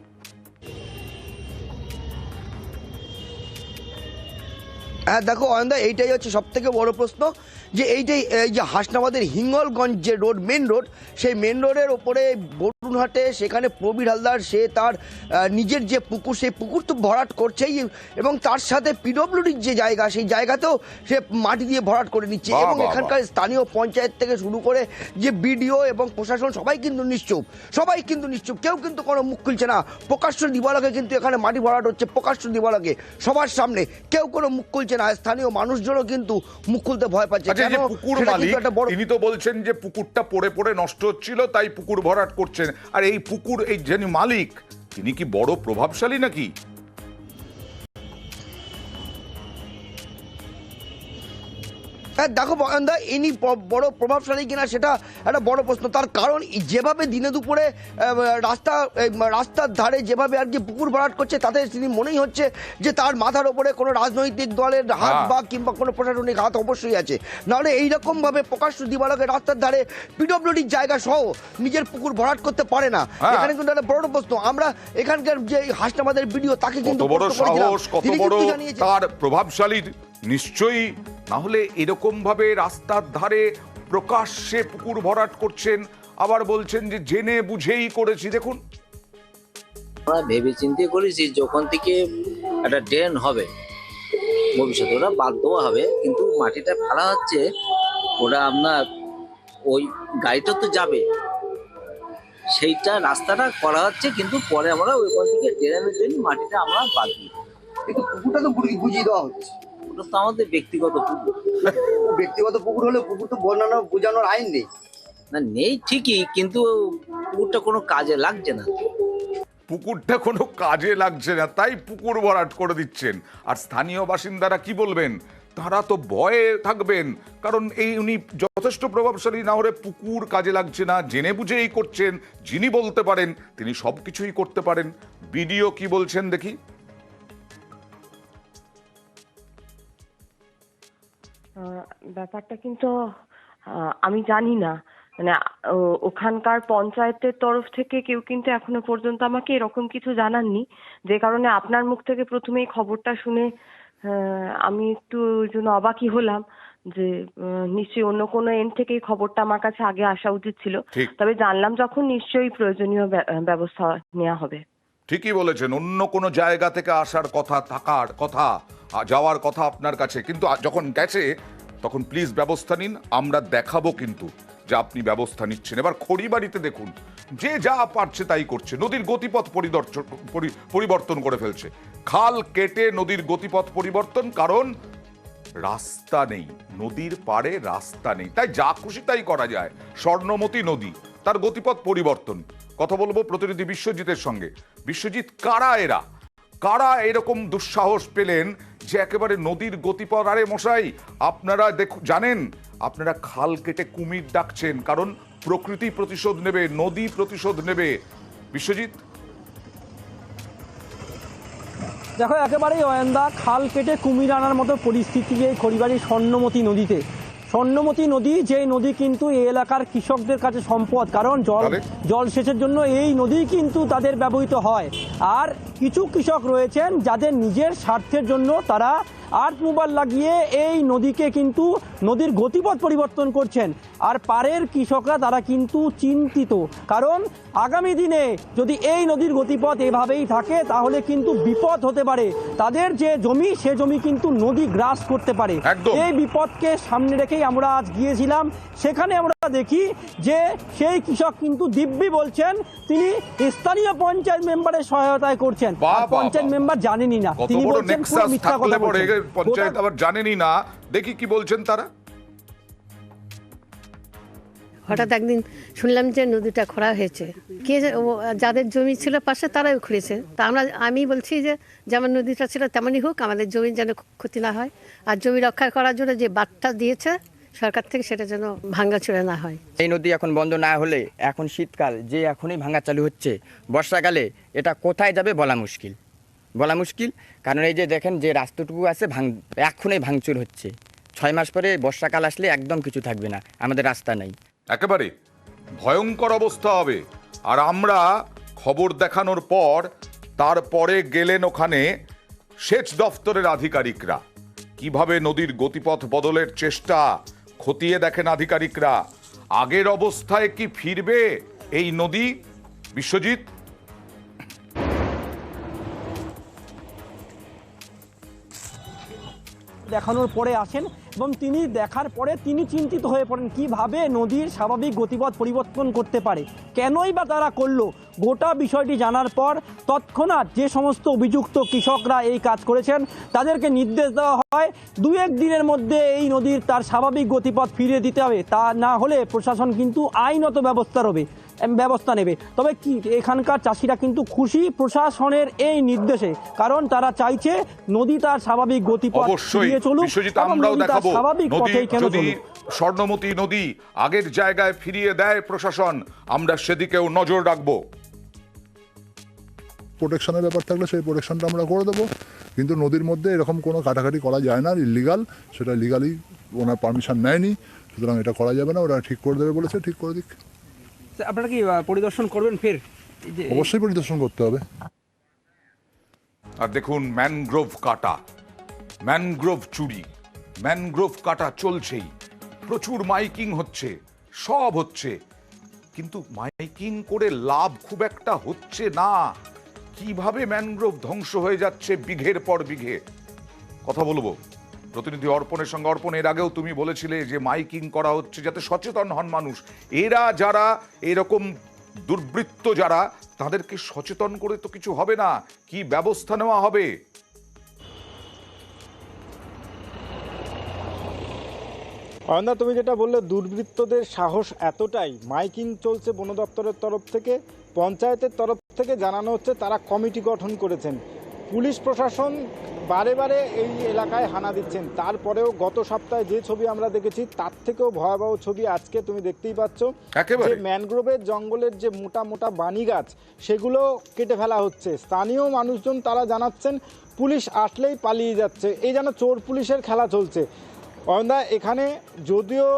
হ্যাঁ দেখো অয়নদা, এইটাই হচ্ছে সব থেকে বড় প্রশ্ন, যে এই যে হাসনাবাদের হিঙ্গলগঞ্জ যে রোড, মেন রোড, সেই মেন রোডের ওপরে বরুণহাটে সেখানে প্রবীর হালদার সে তার নিজের যে পুকুর, সেই পুকুর তো ভরাট করছেই, এবং তার সাথে পিডব্লিউডির যে জায়গা, সেই জায়গাতেও সে মাটি দিয়ে ভরাট করে নিচ্ছে। এবং এখানকার স্থানীয় পঞ্চায়েত থেকে শুরু করে যে বিডিও এবং প্রশাসন সবাই কিন্তু নিশ্চুপ, কেউ কিন্তু কোনো মুখ খুলছে না। প্রকাশ্য দিবালকে কিন্তু এখানে মাটি ভরাট হচ্ছে, প্রকাশ্য দিবালকে সবার সামনে, কেউ কোনো মুখ খুলছে না। স্থানীয় মানুষজনও কিন্তু মুখ খুলতে ভয় পাচ্ছে। পুকুর মালিক তিনি তো বলছেন যে পুকুরটা পড়ে পড়ে নষ্ট হচ্ছিল, তাই পুকুর ভরাট করছেন। আর এই পুকুর, এই যিনি মালিক, তিনি কি বড় প্রভাবশালী নাকি? দেখো বয়নদা, ইনি বড় প্রভাবশালী কিনা সেটা একটা বড় প্রশ্ন। তার কারণ যেভাবে দিনে দুপুরে রাস্তার ধারে যেভাবে আর কি পুকুর ভরাট করছে, তাতে তিনি মনেই হচ্ছে যে তার মাথার ওপরে কোনো রাজনৈতিক দলের হাত বা কিংবা কোনো প্রশাসনিক হাত অবশ্যই আছে। নাহলে এইরকম ভাবে প্রকাশ্য দিবালোকে রাস্তার ধারে পিডব্লিউডির জায়গা সহ নিজের পুকুর ভরাট করতে পারে না। এখানে কিন্তু একটা বড় প্রশ্ন। আমরা এখানকার যে হাসনাবাদের ভিডিও, তাকে কিন্তু কত বড় সাহস, কত বড় তার প্রভাবশালী নিশ্চয়ই। না হলে এরকম ভাবে রাস্তার ধারে প্রকাশ্যে পুকুর ভরাট করছেন, আবার বলছেন যে জেনে বুঝেই করেছি। দেখুন, আমরা ভেবে চিন্তে করেছি যখন থেকে একটা ড্রেন হবে ভবিষ্যতে, ওরা বাদ দেওয়া হবে, কিন্তু মাটিটা ফেলা হচ্ছে, ওরা আপনার ওই গাড়িটা তো যাবে, সেইটা রাস্তাটা করা হচ্ছে, কিন্তু পরে আমরা ওইখান থেকে ড্রেনের জন্য মাটিটা আমরা বাদ দিই। কিন্তু পুকুরটা তো বুঝিয়ে দেওয়া হচ্ছে। ওটা তো আমাদের ব্যক্তিগত পুকুর। ব্যক্তিগত পুকুর হলে পুকুর তো বোঝানোর আইন নেই। না, নেই ঠিকই, কিন্তু পুকুরটা কোনো কাজে লাগছে না। পুকুরটা কোনো কাজে লাগছে না তাই পুকুর ভরাট করে দিচ্ছেন। আর স্থানীয় বাসিন্দারা কি বলবেন? তারা তো ভয়ে থাকবেন, কারণ উনি যথেষ্ট প্রভাবশালী। না হলে পুকুর কাজে লাগছে না, জেনে বুঝেই করছেন। যিনি বলতে পারেন তিনি সবকিছুই করতে পারেন। বিডিও কি বলছেন দেখি। ব্যাপারটা কিন্তু আমি জানি না, মানে ওখানকার পঞ্চায়েতের তরফ থেকে কেউ কিন্তু এখনো পর্যন্ত আমাকে এরকম কিছু জানাননি, যে কারণে আপনার মুখ থেকে প্রথমেই খবরটা শুনে আমি একটু জন্য অবাকই হলাম যে নিশ্চয়ই অন্য কোনো এন্ড থেকেই খবরটা আমার কাছে আগে আসা উচিত ছিল। তবে জানলাম যখন, নিশ্চয়ই প্রয়োজনীয় ব্যবস্থা নেওয়া হবে। ঠিকই বলেছেন, অন্য কোনো জায়গা থেকে আসার কথা, থাকার কথা, যাওয়ার কথা আপনার কাছে, কিন্তু যখন গেছে তখন প্লিজ ব্যবস্থা নিন। আমরা দেখাবো কিন্তু যে আপনি ব্যবস্থা নিচ্ছেন। এবার খড়িবাড়িতে দেখুন, যে যা পারছে তাই করছে। নদীর গতিপথ পরিবর্তন করে ফেলছে, খাল কেটে নদীর গতিপথ পরিবর্তন, কারণ রাস্তা নেই, নদীর পাড়ে রাস্তা নেই, তাই যা খুশি তাই করা যায়। স্বর্ণমতী নদী, তার গতিপথ পরিবর্তন। কথা বলবো প্রতিনিধি বিশ্বজিতের সঙ্গে। বিশ্বজিৎ, কারা এরকম দুঃসাহস পেলেন যে একেবারে নদীর গতিপথ? আরে মশাই, আপনারা জানেন, আপনারা খাল কেটে কুমির ডাকছেন, কারণ প্রকৃতি প্রতিশোধ নেবে, নদী প্রতিশোধ নেবে। বিশ্বজিৎ, দেখো একেবারেই অয়নদা, খাল কেটে কুমির আনার মতো পরিস্থিতি এই খড়িবাড়ির স্বর্ণমতী নদীতে। স্বর্ণমতী নদী, যে নদী কিন্তু এই এলাকার কৃষকদের কাছে সম্পদ, কারণ জলসেচের জন্য এই নদী কিন্তু তাদের ব্যবহৃত হয়। আর কিছু কৃষক রয়েছেন যাদের নিজের স্বার্থের জন্য তারা আর্থ মুভার লাগিয়ে এই নদীকে কিন্তু নদীর গতিপথ পরিবর্তন করছেন। আর পাড়ের কৃষকরা তারা কিন্তু চিন্তিত, কারণ আগামী দিনে যদি এই নদীর গতিপথ এভাবেই থাকে তাহলে কিন্তু বিপদ হতে পারে। তাদের যে জমি, সে জমি কিন্তু নদী গ্রাস করতে পারে। এই বিপদকে সামনে রেখেই আমরা আজ গিয়েছিলাম। সেখানে আমরা দেখি যে সেই কৃষক কিন্তু দিব্যি বলছেন তিনি স্থানীয় পঞ্চায়েত মেম্বারের সহায়তায় করছেন, পঞ্চায়েত মেম্বার জানেনই না। তিনি বলছেন পুরো মিথ্যা কথা বলছেন, পঞ্চায়েত আবার জানেনই না। দেখি কি বলছেন তারা। হঠাৎ একদিন শুনলাম যে নদীটা খোঁড়া হয়েছে, কে যাদের জমি ছিল পাশে তারাই খুঁড়েছে। তা আমি বলছি যে যেমন নদীটা ছিল তেমনই হোক, আমাদের জমির যেন ক্ষতি না হয়, আর জমি রক্ষা করার জন্য যে বাঁধটা দিয়েছে সরকার থেকে সেটা যেন ভাঙাচোরা না হয়। এই নদী এখন বন্ধ না হলে, এখন শীতকাল যে এখনই ভাঙা চালু হচ্ছে, বর্ষাকালে এটা কোথায় যাবে বলা মুশকিল, কারণ এই যে দেখেন যে রাস্তাটুকু আছে এখনই ভাঙচুর হচ্ছে। 6 মাস পরে বর্ষাকাল আসলে একদম কিছু থাকবে না, আমাদের রাস্তা নেই, একেবারে ভয়ঙ্কর অবস্থা হবে। আর আমরা খবর দেখানোর পর তারপরে গেলেন ওখানে সেচ দফতরের আধিকারিকরা, কিভাবে নদীর গতিপথ বদলের চেষ্টা খতিয়ে দেখেন আধিকারিকরা। আগের অবস্থায় কি ফিরবে এই নদী? বিশ্বজিৎ, দেখানোর পরে আসেন এবং তিনি দেখার পরে তিনি চিন্তিত হয়ে পড়েন কিভাবে নদীর স্বাভাবিক গতিপথ পরিবর্তন করতে পারে, কেনই বা তারা করলো। গোটা বিষয়টি জানার পর তৎক্ষণাৎ যে সমস্ত অভিযুক্ত কৃষকরা এই কাজ করেছেন তাদেরকে নির্দেশ দেওয়া হয় 2-1 দিনের মধ্যে এই নদীর তার স্বাভাবিক গতিপথ ফিরিয়ে দিতে হবে, তা না হলে প্রশাসন কিন্তু আইনত ব্যবস্থা নেবে। ব্যবস্থা নেবে। তবে কি এখানকার চাষিরা কিন্তু খুশি প্রশাসনের এই নির্দেশে, কারণ তারা চাইছে নদী তার স্বাভাবিক গতিপথ অবশ্যই ফিরিয়ে চলুক বিশ্বজিৎ, এবং আমরাও নদী তার দেখাবো স্বাভাবিক নদী পথেই কেন যদি চলুক। স্বর্ণমতী নদী আগের জায়গায় ফিরিয়ে দেয় প্রশাসন, আমরা সেদিকেও নজর রাখবো। প্রোটেকশনের ব্যাপার থাকলে সেই প্রোটেকশনটা আমরা করে দেবো, কিন্তু নদীর মধ্যে এরকম কোনো কাটাকাটি করা যায় না, ইলিগাল, সেটা লিগালি ওনার পারমিশন নেয়নি, সুতরাং এটা করা যাবে না। ওরা ঠিক করে দেবে বলেছে, ঠিক করে দিক। আপনারা কি পরিদর্শন করবেন ফের? অবশ্যই পরিদর্শন করতে হবে। আর দেখুন ম্যানগ্রোভ কাটা, ম্যানগ্রোভ চুরি, ম্যানগ্রোভ কাটা চলছেই, প্রচুর মাইকিং হচ্ছে, সব হচ্ছে, কিন্তু মাইকিং করে লাভ খুব একটা হচ্ছে না। কিভাবে ম্যানগ্রোভ ধ্বংস হয়ে যাচ্ছে বিঘের পর বিঘে, কথা বলবো প্রতিনিধি অর্পণের সঙ্গে। অর্পণ, এর আগেও তুমি বলেছিলে যে মাইকিং করা হচ্ছে যাতে সচেতন হন মানুষ। এরা যারা এরকম দুর্বৃত্ত যারা, তাদেরকে সচেতন করে তো কিছু হবে না, কি ব্যবস্থা নেওয়া হবে? অয়ন্দা, তুমি যেটা বললে দুর্বৃত্তদের সাহস এতটাই, মাইকিং চলছে বন দপ্তরের তরফ থেকে, পঞ্চায়েতের তরফ থেকে জানানো হচ্ছে তারা কমিটি গঠন করেছেন। পুলিশ প্রশাসন বারে বারে এই এলাকায় হানা দিচ্ছেন, তারপরেও গত সপ্তাহে যে ছবি আমরা দেখেছি তার থেকেও ভয়াবহ ছবি আজকে তুমি দেখতেই পাচ্ছ। যে ম্যানগ্রোভের জঙ্গলের যে মোটা মোটা বানি গাছ সেগুলো কেটে ফেলা হচ্ছে। স্থানীয় মানুষজন তারা জানাচ্ছেন পুলিশ আসলেই পালিয়ে যাচ্ছে, এই যেন চোর পুলিশের খেলা চলছে। অয়ন্দা, এখানে যদিও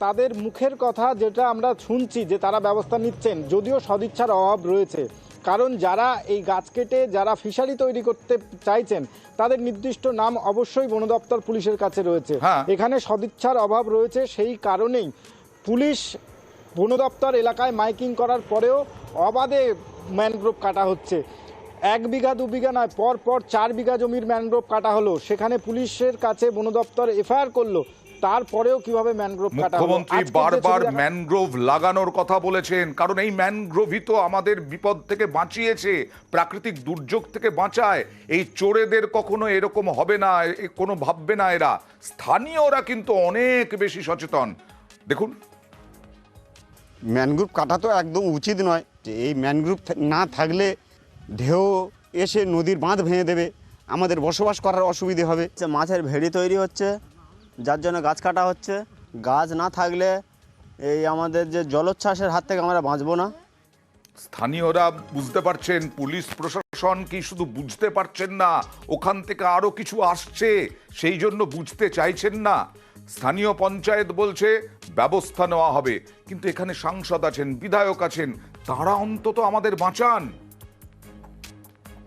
তাদের মুখের কথা যেটা আমরা শুনছি যে তারা ব্যবস্থা নিচ্ছেন, যদিও সদিচ্ছার অভাব রয়েছে, কারণ যারা এই গাছ কেটে যারা ফিশারি তৈরি করতে চাইছেন তাদের নির্দিষ্ট নাম অবশ্যই বন দপ্তর পুলিশের কাছে রয়েছে। এখানে সদিচ্ছার অভাব রয়েছে, সেই কারণেই পুলিশ বন দপ্তর এলাকায় মাইকিং করার পরেও অবাধে ম্যানগ্রোভ কাটা হচ্ছে। 1 বিঘা 2 বিঘা নয়, পর পর 4 বিঘা জমির ম্যানগ্রোভ কাটা হলো। সেখানে পুলিশের কাছে বন দপ্তর এফআইআর করলো, তারপরেও কিভাবে ম্যানগ্রোভ কাটা হলো। মুখ্যমন্ত্রী বারবার ম্যানগ্রোভ লাগানোর কথা বলেছেন, কারণ এই ম্যানগ্রোভই তো আমাদের বিপদ থেকে বাঁচিয়েছে, প্রাকৃতিক দুর্যোগ থেকে বাঁচায়। এই চোরেদের কখনো এরকম হবে না, কোনো ভাববে না এরা। স্থানীয়রা কিন্তু অনেক বেশি সচেতন। দেখুন, ম্যানগ্রোভ কাটা তো একদম উচিত নয়। যে এই ম্যানগ্রোভ না থাকলে ঢেউ এসে নদীর বাঁধ ভেঙে দেবে, আমাদের বসবাস করার অসুবিধে হবে। মাছের ভেড়ি তৈরি হচ্ছে, যার জন্য গাছ কাটা হচ্ছে। গাছ না থাকলে এই আমাদের যে জলোচ্ছ্বাসের হাত থেকে আমরা বাঁচবো না। স্থানীয়রা বুঝতে পারছেন, পুলিশ প্রশাসন কি শুধু বুঝতে পারছেন না, ওখান থেকে আরো কিছু আসছে, সেই জন্য বুঝতে চাইছেন না। স্থানীয় পঞ্চায়েত বলছে ব্যবস্থা নেওয়া হবে, কিন্তু এখানে সাংসদ আছেন, বিধায়ক আছেন, তারা অন্তত আমাদের বাঁচান।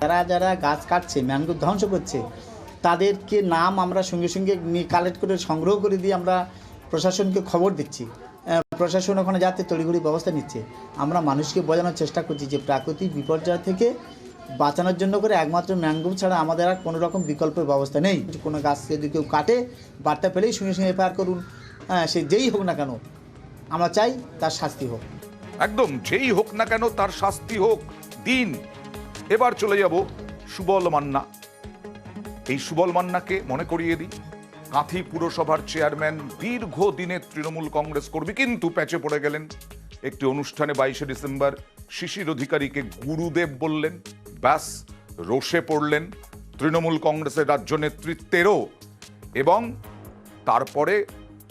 যারা যারা গাছ কাটছে, ম্যানগ্রোভ ধ্বংস করছে, তাদেরকে নাম আমরা সঙ্গে সঙ্গে কালেক্ট করে সংগ্রহ করে দিয়ে আমরা প্রশাসনকে খবর দিচ্ছি। প্রশাসন ওখানে যাতে তড়িঘড়ি ব্যবস্থা নিচ্ছে। আমরা মানুষকে বোঝানোর চেষ্টা করছি যে প্রাকৃতিক বিপর্যয় থেকে বাঁচানোর জন্য করে একমাত্র ম্যানগ্রোভ ছাড়া আমাদের আর কোনো রকম বিকল্পের ব্যবস্থা নেই। কোনো গাছ যদি কেউ কাটে, বার্তা পেলেই সঙ্গে সঙ্গে এফআইআর করুন, সে যেই হোক না কেন, আমরা চাই তার শাস্তি হোক। একদম, যেই হোক না কেন তার শাস্তি হোক দিন। এবার চলে যাব সুবল মান্না। এই সুবল মান্নাকে মনে করিয়ে দিই, কাঁথি পুরসভার চেয়ারম্যান, দীর্ঘদিনের তৃণমূল কংগ্রেস কর্মী, কিন্তু প্যাচে পড়ে গেলেন একটি অনুষ্ঠানে 22শে ডিসেম্বর শিশির অধিকারীকে গুরুদেব বললেন, ব্যাস রোষে পড়লেন তৃণমূল কংগ্রেসের রাজ্য নেতৃত্বেরও, এবং তারপরে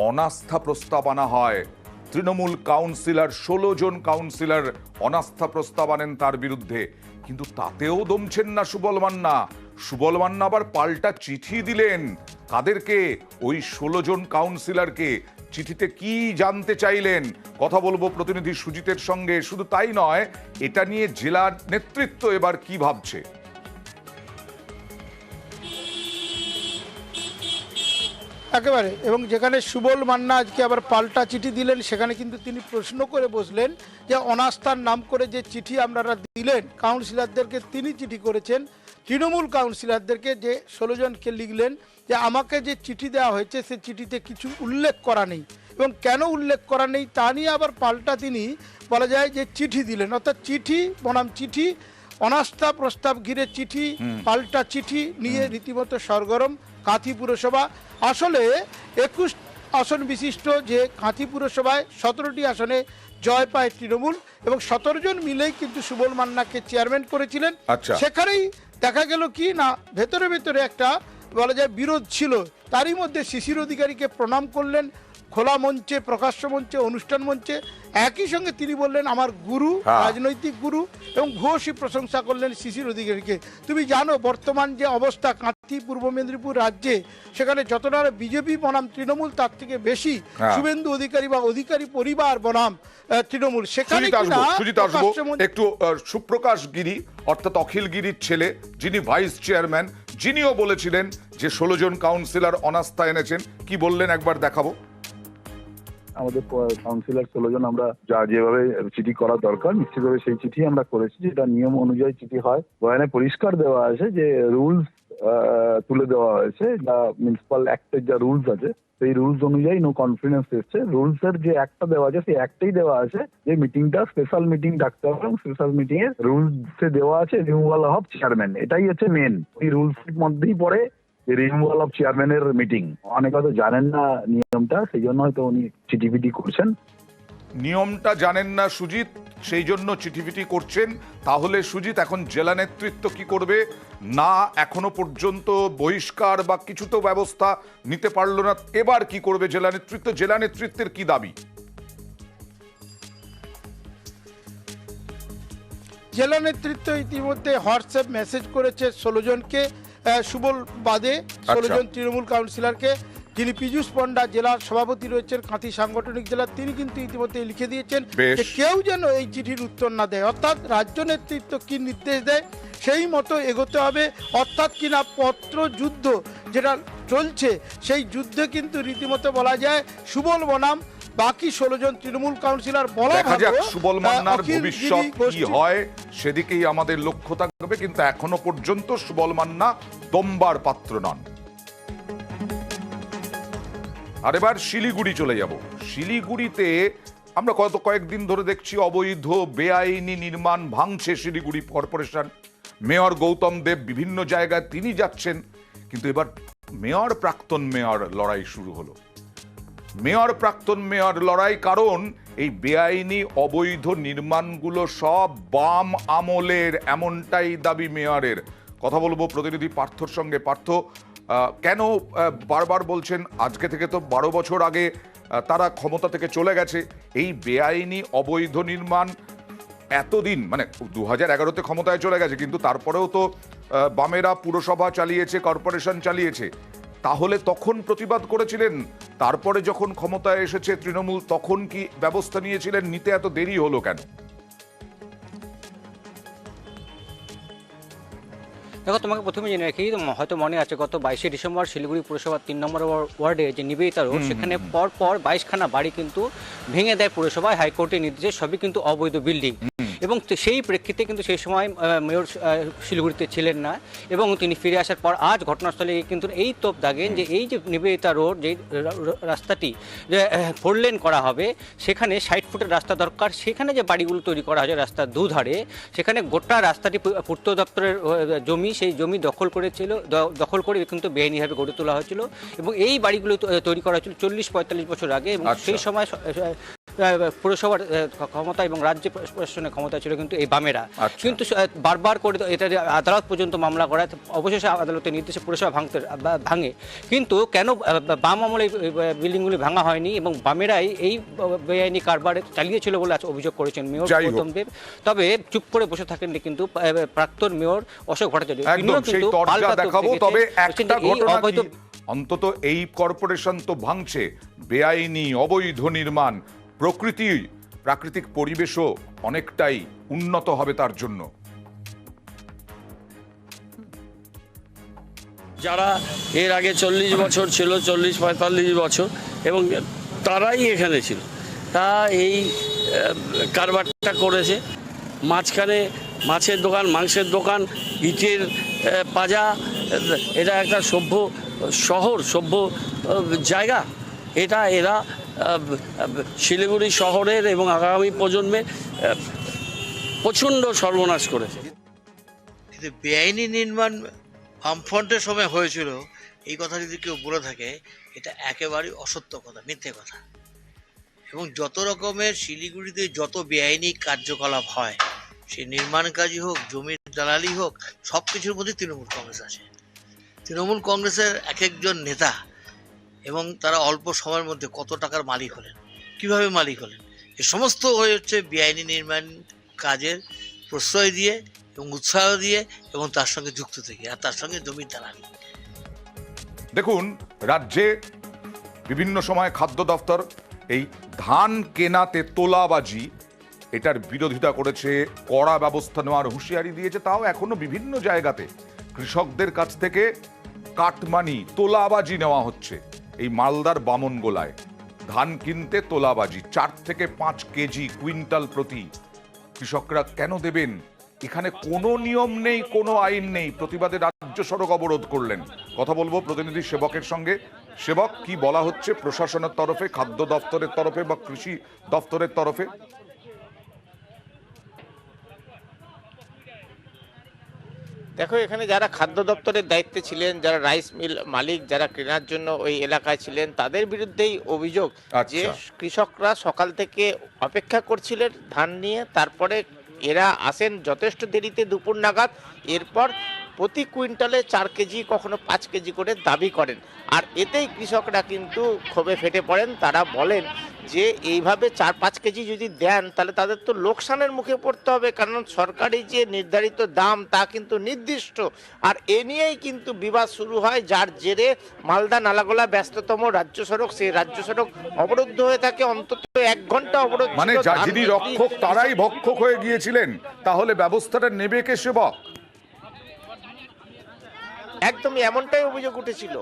অনাস্থা প্রস্তাব আনা হয়। তৃণমূল কাউন্সিলর 16 জন কাউন্সিলর অনাস্থা প্রস্তাব আনেন তার বিরুদ্ধে, কিন্তু তাতেও দমছেন না সুবল মান্না। সুবল মান্না আবার পাল্টা চিঠি দিলেন। কাদেরকে? ওই 16 জন কাউন্সিলরকে। চিঠিতে কি জানতে চাইলেন কথা বলবো প্রতিনিধি সুজিতের সঙ্গে। শুধু তাই নয়, এটা নিয়ে জেলার নেতৃত্ব এবার কি ভাবছে। একেবারে, এবং যেখানে সুবল মান্না আজকে আবার পাল্টা চিঠি দিলেন, সেখানে কিন্তু তিনি প্রশ্ন করে বসলেন যে অনাস্থার নাম করে যে চিঠি আপনারা দিলেন কাউন্সিলরদেরকে, তিনি চিঠি করেছেন তৃণমূল কাউন্সিলরদেরকে, যে 16 জনকে লিখলেন যে আমাকে যে চিঠি দেওয়া হয়েছে সে চিঠিতে কিছু উল্লেখ করা নেই, এবং কেন উল্লেখ করা নেই তা নিয়ে আবার পাল্টা তিনি বলা যায় যে চিঠি দিলেন। অর্থাৎ চিঠি বনাম চিঠি, অনাস্থা প্রস্তাব ঘিরে চিঠি, পাল্টা চিঠি নিয়ে রীতিমতো সরগরম কাঁথি পুরসভা। আসলে 21 আসন বিশিষ্ট যে কাঁথি পুরসভায় 17টি আসনে জয় পায় তৃণমূল এবং 17 জন মিলেই কিন্তু সুবল মান্নাকে চেয়ারম্যান করেছিলেন। আচ্ছা। সেখানেই দেখা গেল কি না ভেতরে ভেতরে একটা বলা যায় বিরোধ ছিল, তারই মধ্যে শিশির অধিকারীকে প্রণাম করলেন খোলা মঞ্চে, প্রকাশ্য মঞ্চে, অনুষ্ঠান মঞ্চে। একই সঙ্গে তিনি বললেন আমার গুরু, রাজনৈতিক গুরু, এবং ভূয়সী প্রশংসা করলেন শিশির অধিকারীকে। তুমি জানো বর্তমান যে অবস্থা কাঁথি পূর্ব মেদিনীপুর রাজ্যে, সেখানে যতটা বিজেপি বনাম তৃণমূল তার থেকে বেশি শুভেন্দু অধিকারী বা অধিকারী পরিবার বনাম তৃণমূল। সেখানে একটু সুপ্রকাশ গিরি অর্থাৎ অখিল গিরির ছেলে, যিনি ভাইস চেয়ারম্যান, যিনিও বলেছিলেন যে 16 জন কাউন্সিলর অনাস্থা এনেছেন, কি বললেন একবার দেখাবো। আমাদের কাউন্সিলর 16 জন আমরা যেভাবে চিঠি করা দরকার নিশ্চিতভাবে সেই চিঠি আমরা করেছি, যেটা নিয়ম অনুযায়ী চিঠি হয়। বয়ানে পরিষ্কার দেওয়া আছে যে রুলস তুলে দেওয়া হয়েছে, যা মিউনিসিপাল অ্যাক্টের যা রুলস আছে সেই রুলস অনুযায়ী নো কনফিডেন্স এসছে। রুলসের যে একটা দেওয়া আছে সেই একটাই দেওয়া আছে যে মিটিংটা স্পেশাল মিটিং ডাকতে হবে, এবং স্পেশাল মিটিং এর রুলসে দেওয়া আছে রিমুভাল অফ চেয়ারম্যান। এটাই হচ্ছে মেন, এই রুলস মধ্যেই পড়ে রিমুভাল অফ চেয়ারম্যানের মিটিং। অনেকে হয়তো জানেন না নিয়মটা, সেই জন্য হয়তো উনি চিঠিপিটি করছেন। নিয়মটা জানেন না সুজিত, সেই জন্য চিঠিপিটি করছেন। তাহলে সুজিত এখন জেলা নেতৃত্ব কি করবে? না এখনো পর্যন্ত বহিষ্কার বা কিছু তো ব্যবস্থা নিতে পারলো না, এবার কি করবে জেলা নেতৃত্ব? জেলা নেতৃত্বের কি দাবি? জেলা নেতৃত্ব ইতিমধ্যে হোয়াটসঅ্যাপ মেসেজ করেছে 16 জনকে, সুবল বাদে 16 জন তৃণমূল কাউন্সিলরকে। যিনি পীযূষ পণ্ডা জেলার সভাপতি রয়েছেন কাঁথি সাংগঠনিক জেলা, তিনি কিন্তু ইতিমধ্যে লিখে দিয়েছেন যে কেউ যেন এই চিঠির উত্তর না দেয়, অর্থাৎ রাজ্য নেতৃত্ব কি নির্দেশ দেয় সেই মতো এগোতে হবে। অর্থাৎ কিনা পত্র যুদ্ধ যেটা চলছে, সেই যুদ্ধে কিন্তু রীতিমতো বলা যায় সুবল বনাম বাকি 16 জন তৃণমূল কাউন্সিলর। দেখা যাক সুবল মান্নার ভবিষ্যৎ কি হয়, সেদিকেই আমাদের লক্ষ্য থাকবে। কিন্তু এখনো পর্যন্ত সুবল মান্না দমবার পাত্র নন। আর এবার শিলিগুড়ি চলে যাব। শিলিগুড়িতে আমরা কয়েকদিন ধরে দেখছি অবৈধ বেআইনি নির্মাণ ভাঙছে শিলিগুড়ি কর্পোরেশন। মেয়র গৌতম দেব বিভিন্ন জায়গায় তিনি যাচ্ছেন, কিন্তু এবার মেয়র প্রাক্তন মেয়র লড়াই শুরু হলো। মেয়র প্রাক্তন মেয়র লড়াই, কারণ এই বেআইনি অবৈধ নির্মাণগুলো সব বাম আমলের, এমনটাই দাবি মেয়রের। কথা বলবো প্রতিনিধি পার্থর সঙ্গে। পার্থ, কেন বারবার বলছেন আজকে থেকে তো 12 বছর আগে তারা ক্ষমতা থেকে চলে গেছে, এই বেআইনি অবৈধ নির্মাণ এতদিন, মানে 2011-তে ক্ষমতায় চলে গেছে, কিন্তু তারপরেও তো বামেরা পুরসভা চালিয়েছে, কর্পোরেশন চালিয়েছে। তাহলে তখন প্রতিবাদ করেছিলেন, তারপরে যখন ক্ষমতায় এসেছে তৃণমূল তখন কি ব্যবস্থা নিয়েছিলেন? নিতে এত দেরি হলো কেন? দেখো, তোমাকে প্রথমে জেনে রাখি, হয়তো মনে আছে গত 22শে ডিসেম্বর শিলিগুড়ি পুরসভার 3 নম্বর ওয়ার্ডে যে নিবেদিতা রোড, সেখানে পর 22খানা বাড়ি কিন্তু ভেঙে দেয় পুরসভায় হাইকোর্টের নির্দেশে। সবই কিন্তু অবৈধ বিল্ডিং, এবং সেই প্রেক্ষিতে কিন্তু সেই সময় মেয়র শিলিগুড়িতে ছিলেন না, এবং তিনি ফিরে আসার পর আজ ঘটনাস্থলে কিন্তু এই তোপ দাগেন যে এই যে নিবেদিতা রোড, যে রাস্তাটি যে 4 লেন করা হবে, সেখানে 60 ফুটের রাস্তা দরকার। সেখানে যে বাড়িগুলো তৈরি করা হয়েছে রাস্তার দুধারে, সেখানে গোটা রাস্তাটি পূর্ত দপ্তরের জমি, সেই জমি দখল করে কিন্তু বেআইনিভাবে গড়ে তোলা হয়েছিল, এবং এই বাড়িগুলো তৈরি করা হয়েছিল 40-45 বছর আগে। এবং সেই সময় পুরসভার ক্ষমতা এবং রাজ্য প্রশাসনের ক্ষমতা ছিল কিন্তু এই বামেরা। কিন্তু বারবার করে এটা আদালত পর্যন্ত মামলা করায়, অবশেষে আদালতের নির্দেশে পুরসভা ভাঙে। কিন্তু কেন বাম আমলে বিল্ডিংগুলি ভাঙা হয়নি এবং বামেরাই এই বেআইনি কারবার চালিয়েছিল বলে আজ অভিযোগ করেছেন মেয়র গৌতম দেব। তবে চুপ করে বসে থাকেননি কিন্তু প্রাক্তন মেয়র অশোক ভট্টাচার্য। অন্তত এই কর্পোরেশন তো ভাঙছে, বেআইনি অবৈধ নির্মাণ, প্রাকৃতিক পরিবেশও অনেকটাই উন্নত হবে তার জন্য। যারা এর আগে 40 বছর ছিল, 40-45 বছর, এবং তারাই এখানে ছিল, তা এই কারবারটা করেছে। মাঝখানে মাছের দোকান, মাংসের দোকান, ইটের পাজা, এটা একটা সভ্য শহর, সভ্য জায়গা। এটা এরা শিলিগুড়ি শহরের এবং আগামী প্রজন্মে প্রচণ্ড সর্বনাশ করেছে। বেআইনি নির্মাণ বামফ্রন্টের সময় হয়েছিল, এই কথা যদি কেউ বলে থাকে এটা একেবারেই অসত্য কথা, মিথ্যে কথা। এবং যত রকমের শিলিগুড়িতে যত বেআইনি কার্যকলাপ হয়, সে নির্মাণ কাজই হোক, জমির দালালি হোক, সব কিছুর মধ্যে তৃণমূল কংগ্রেস আছে। তৃণমূল কংগ্রেসের এক একজন নেতা এবং তারা অল্প সময়ের মধ্যে কত টাকার মালিক হলেন, কিভাবে মালিক হলেন, এ সমস্ত হচ্ছে বেআইনি নির্মাণ কাজের প্রশ্রয় দিয়ে এবং উৎসাহ দিয়ে এবং তার সঙ্গে যুক্ত থেকে, আর তার সঙ্গে জমির দালালি। দেখুন, রাজ্যে বিভিন্ন সময় খাদ্য দফতর এই ধান কেনাতে তোলাবাজি এটার বিরোধিতা করেছে, কড়া ব্যবস্থা নেওয়ার হুঁশিয়ারি দিয়েছে। তাও এখনো বিভিন্ন জায়গাতে কৃষকদের কাছ থেকে কাটমানি, তোলাবাজি নেওয়া হচ্ছে। এই মালদার বামনগোলায় ধান কিনতে তোলাবাজি, 4 থেকে 5 কেজি কুইন্টাল প্রতি। কৃষকরা কেন দেবেন? এখানে কোনো নিয়ম নেই, কোনো আইন নেই। প্রতিবাদে রাজ্য সড়ক অবরোধ করলেন। কথা বলবো প্রতিনিধি সেবকের সঙ্গে। সেবক, কি বলা হচ্ছে প্রশাসনের তরফে, খাদ্য দপ্তরের তরফে বা কৃষি দপ্তরের তরফে? দেখো, এখানে যারা খাদ্য দপ্তরের দায়িত্বে ছিলেন, যারা রাইস মিল মালিক, যারা কেনার জন্য ওই এলাকায় ছিলেন, তাদের বিরুদ্ধেই অভিযোগ যে কৃষকরা সকাল থেকে অপেক্ষা করছিলেন ধান নিয়ে, তারপরে এরা আসেন যথেষ্ট দেরিতে দুপুর নাগাদ, এরপর প্রতি কুইন্টালে 4 কেজি কখনো 5 কেজি করে দাবি করেন। আর এতেই কৃষকরা কিন্তু ক্ষোভে ফেটে পড়েন। তারা বলেন যে এইভাবে 4-5 কেজি যদি দেন তাহলে তাদের তো লোকসানের মুখে পড়তে হবে, কারণ সরকারি যে নির্ধারিত দাম তা কিন্তু নির্দিষ্ট। আর এ নিয়েই কিন্তু বিবাদ শুরু হয়, যার জেরে মালদা নালাগোলা ব্যস্ততম রাজ্য সড়ক, সেই রাজ্য সড়ক অবরুদ্ধ হয়ে থাকে। অন্তত 1 ঘন্টা অবরোধ। মানে যিনি রক্ষক তারাই ভক্ষক হয়ে গিয়েছিলেন, তাহলে ব্যবস্থাটা নেবে কে সেবক? একদমই এমনটাই অভিযোগ উঠেছিল,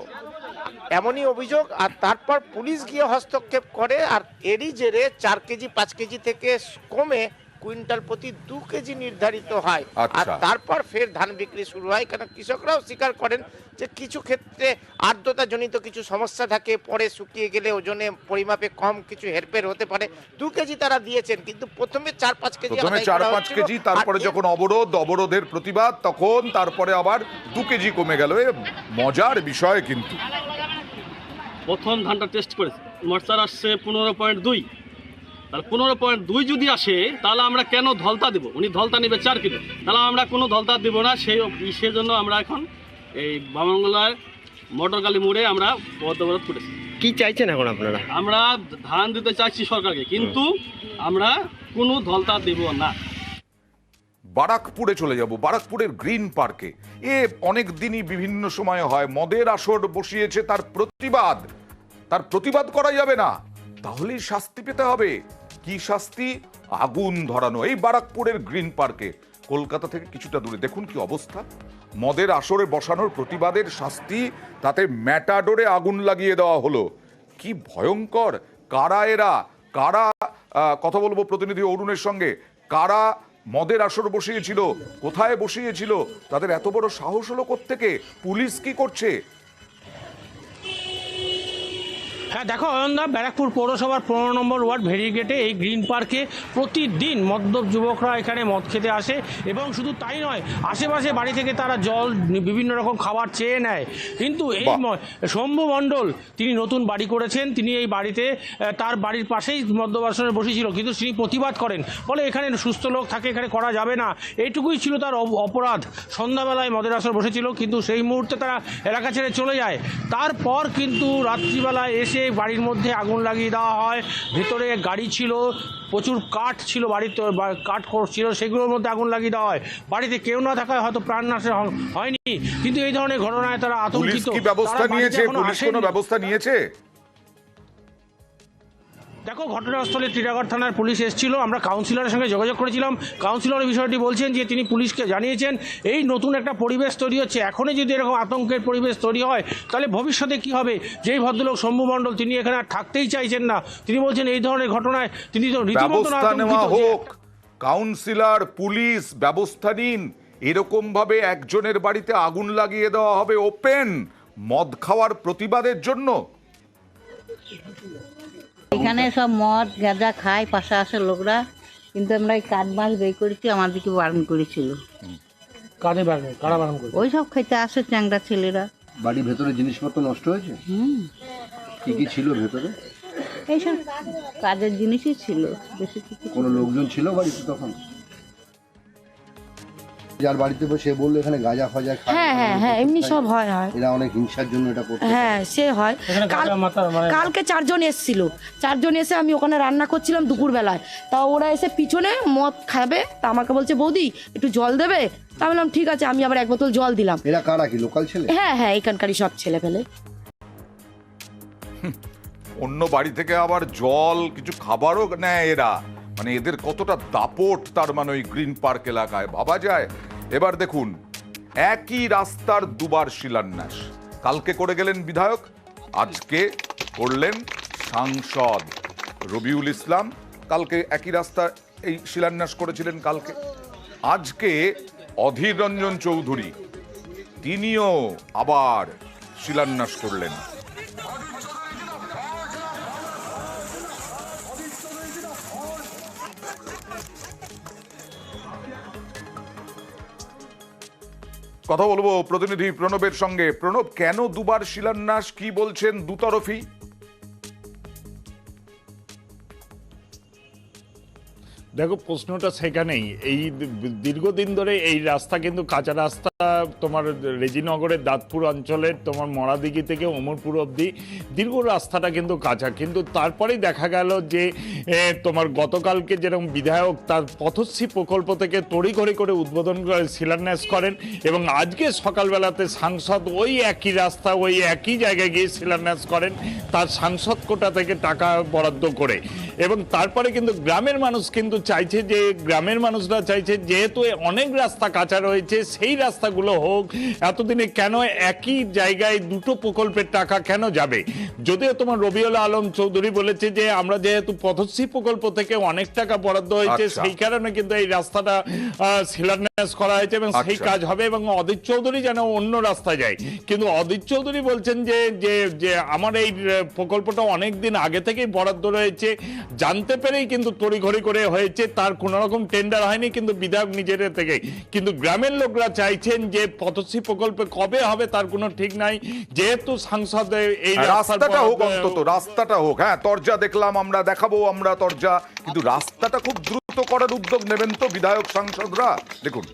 এমনই অভিযোগ। আর তারপর পুলিশ গিয়ে হস্তক্ষেপ করে, আর এরই জেরে 4 কেজি 5 কেজি থেকে কমে কুইন্টাল প্রতি 2 কেজি নির্ধারিত হয়। আর তারপর ফের ধান বিক্রি শুরু হয়, কারণ কৃষকরাও স্বীকার করেন যে কিছু ক্ষেত্রে আর্দ্রতাজনিত কিছু সমস্যা থাকে, পরে শুকিয়ে গেলে ওজনে পরিমাপে কম কিছু হেরফের হতে পারে। 2 কেজি তারা দিয়েছেন, কিন্তু প্রথমে 4-5 কেজি, প্রথমে 4-5 কেজি, তারপরে যখন অবরোধের প্রতিবাদ, তখন তারপরে আবার 2 কেজি কমে গেল। এ মজার বিষয়। কিন্তু প্রথম ধানটা টেস্ট করেছে, মর্চার আসছে 15.2, তাহলে 15.2 যদি আসে তাহলে আমরা কেন ধলতা দেবো? উনি ধলতা নেবে 4 কিলো, তাহলে আমরা কোনো ধলতা দেবো না। সেজন্য আমরা এখন এই বামনগোলার মোটরগালি মোড়ে আমরা পথ অবরোধ করেছি। কি চাইছেন এখন আপনারা? আমরা ধান দিতে চাইছি সরকারকে, কিন্তু আমরা কোনো ধলতা দেব না। বারাকপুরে চলে যাব, বারাকপুরের গ্রিন পার্কে। এ অনেক দিনই বিভিন্ন সময় হয়, মদের আসর বসিয়েছে, তার প্রতিবাদ করা যাবে না, তাহলেই শাস্তি পেতে হবে। কি শাস্তি? আগুন ধরানো। এই বারাকপুরের গ্রিন পার্কে, কলকাতা থেকে কিছুটা দূরে। দেখুন কি অবস্থা। মদের আসরে বসানোর প্রতিবাদের শাস্তি, তাতে ম্যাটাডোরে আগুন লাগিয়ে দেওয়া হলো। কি ভয়ঙ্কর! কারা এরা? কারা? কথা বলবো প্রতিনিধি অরুণের সঙ্গে। কারা মদের আসর বসিয়েছিল, কোথায় বসিয়েছিল, তাদের এত বড় সাহস হলো কোত্থেকে? পুলিশ কি করছে? হ্যাঁ দেখো অয়নদা, ব্যারাকপুর পৌরসভার 15 নম্বর ওয়ার্ড ভেরিগেটে এই গ্রিন পার্কে প্রতিদিন মদ্যপ যুবকরা এখানে মদ খেতে আসে, এবং শুধু তাই নয়, আশেপাশে বাড়ি থেকে তারা জল, বিভিন্ন রকম খাবার চেয়ে নেয়। কিন্তু এই শম্ভু মণ্ডল, তিনি নতুন বাড়ি করেছেন, তিনি এই বাড়িতে, তার বাড়ির পাশেই মদ্যপাসনে বসেছিল, কিন্তু তিনি প্রতিবাদ করেন, বলে এখানে সুস্থ লোক থাকে, এখানে করা যাবে না। এইটুকুই ছিল তার অপরাধ। সন্ধ্যাবেলায় মদের আসর বসেছিল, কিন্তু সেই মুহূর্তে তারা এলাকা ছেড়ে চলে যায়। তারপর কিন্তু রাত্রিবেলায় এসে বাড়ির মধ্যে আগুন লাগিয়ে দেওয়া হয়। ভেতরে গাড়ি ছিল, প্রচুর কাঠ ছিল, বাড়িতে কাঠ ছিল, সেগুলোর মধ্যে আগুন লাগিয়ে দেওয়া হয়। বাড়িতে কেউ না থাকায় হয়তো প্রাণনাশ হয়নি, কিন্তু এই ধরনের ঘটনায় তারা আতঙ্কিত। পুলিশ কোনো ব্যবস্থা নিয়েছে? দেখো, ঘটনাস্থলে টিটাগড় থানার পুলিশ এসেছিল, আমরা কাউন্সিলরের সঙ্গে যোগাযোগ করেছিলাম। কাউন্সিলর বিষয়টি বলছেন যে তিনি পুলিশকে জানিয়েছেন এই নতুন একটা পরিবেশ তৈরি হচ্ছে, এখনই যদি এরকম আতঙ্কের পরিবেশ তৈরি হয় তাহলে ভবিষ্যতে কি হবে। যেই ভদ্রলোক শম্ভু মণ্ডল, তিনি এখানে আর থাকতেই চাইছেন না। তিনি বলছেন এই ধরনের ঘটনায় তিনি তো রীতিমতো আতঙ্কিত। কাউন্সিলর, পুলিশ ব্যবস্থা নিন। এরকম ভাবে একজনের বাড়িতে আগুন লাগিয়ে দেওয়া হবে ওপেন, মদ খাওয়ার প্রতিবাদের জন্য। এখানে সব মদ গাঁজা খায় পাশাপাশি লোকরা, কিন্তু আমরা এই কাঠ বাঁশ বের করেছি, আমাদেরকে বারণ করেছিল। ওই সব খেতে আসে চ্যাংড়া ছেলেরা। বাড়ির ভেতরে জিনিসপত্র নষ্ট হয়েছে? কি কি ছিল ভেতরে? এইসব কাজের জিনিসই ছিল, বেশি কিছু কোনো লোকজন ছিল বাড়িতে তখন? যার বাড়িতে সে বললো এখানে গাঁজা ফাজা খায়। হ্যাঁ হ্যাঁ হ্যাঁ, এমনি সব হয় হয়। এরা অনেক হিংসার জন্য এটা করতে। হ্যাঁ সে হয়। কালকে 4 জন এসেছিল, 4 জন এসে আমি ওখানে রান্না করছিলাম দুপুরবেলায়, তা ওরা এসে পিছনে মদ খাবে, তা আমাকে বলছে বৌদি একটু জল দেবে, তা বললাম ঠিক আছে, আমি আবার 1 বোতল জল দিলাম। এরা কারা, কি লোকাল ছেলে? হ্যাঁ হ্যাঁ, এখানকারই সব ছেলে পেলে। অন্য বাড়ি থেকে আবার জল কিছু খাবারও নেয় এরা, মানে এদের কতটা দাপট, তার মানে ওই গ্রিন পার্ক এলাকায় ভাবা যায়। এবার দেখুন, একই রাস্তার দুবার শিলান্যাস, কালকে করে গেলেন বিধায়ক, আজকে করলেন সাংসদ রবিউল ইসলাম। কালকে একই রাস্তা এই শিলান্যাস করেছিলেন কালকে, আজকে অধীর রঞ্জন চৌধুরী তিনিও আবার শিলান্যাস করলেন। কথা বলবো প্রতিনিধি প্রণবের সঙ্গে। প্রণব, কেন দুবার শিলান্যাস, কি বলছেন দুতরফি? দেখো, প্রশ্নটা সেখানেই। এই দীর্ঘদিন ধরে এই রাস্তা কিন্তু কাঁচা রাস্তা, তোমার রেজিনগরের দাঁতপুর অঞ্চলের তোমার মরাদিঘি থেকে অমরপুর অবধি দীর্ঘ রাস্তাটা কিন্তু কাঁচা, কিন্তু তারপরেই দেখা গেল যে তোমার গতকালকে যেরকম বিধায়ক তার পথশ্রী প্রকল্প থেকে তড়িঘড়ি করে উদ্বোধন করে শিলান্যাস করেন, এবং আজকে সকালবেলাতে সাংসদ ওই একই রাস্তা ওই একই জায়গায় গিয়ে শিলান্যাস করেন তার সাংসদ কোটা থেকে টাকা বরাদ্দ করে। এবং তারপরে কিন্তু গ্রামের মানুষ কিন্তু চাইছে, যে গ্রামের মানুষরা চাইছে যেহেতু অনেক রাস্তা কাঁচা রয়েছে সেই রাস্তাগুলো হোক। এতদিনে কেন একই জায়গায় দুটো প্রকল্পের টাকা কেন যাবে? যদিও তোমার রবিউল আলম চৌধুরী বলেছে যে আমরা যেহেতু পথশ্রী প্রকল্প থেকে অনেক টাকা বরাদ্দ হয়েছে সেই কারণে কিন্তু এই রাস্তাটা শিলান্যাস করা হয়েছে এবং সেই কাজ হবে, এবং অধীর চৌধুরী যেন অন্য রাস্তায় যায়। কিন্তু অধীর চৌধুরী বলছেন যে যে আমার এই প্রকল্পটা অনেক দিন আগে থেকেই বরাদ্দ রয়েছে, জানতে পেরেই কিন্তু তড়িঘড়ি করে হয়েছে, তার কোনো রকম টেন্ডার হয়নি, কিন্তু বিধায়ক নিজের থেকে। কিন্তু গ্রামের লোকরা চাইছেন যে পথশ্রী প্রকল্পে কবে হবে তার কোনো ঠিক নাই, যেহেতু সাংসদে এই রাস্তাটা হোক, অন্তত রাস্তাটা হোক। হ্যাঁ, তরজা দেখলাম আমরা, দেখাবো আমরা তরজা, কিন্তু রাস্তাটা খুব দ্রুত করার উদ্যোগ নেবেন তো বিধায়ক সাংসদরা। দেখুন,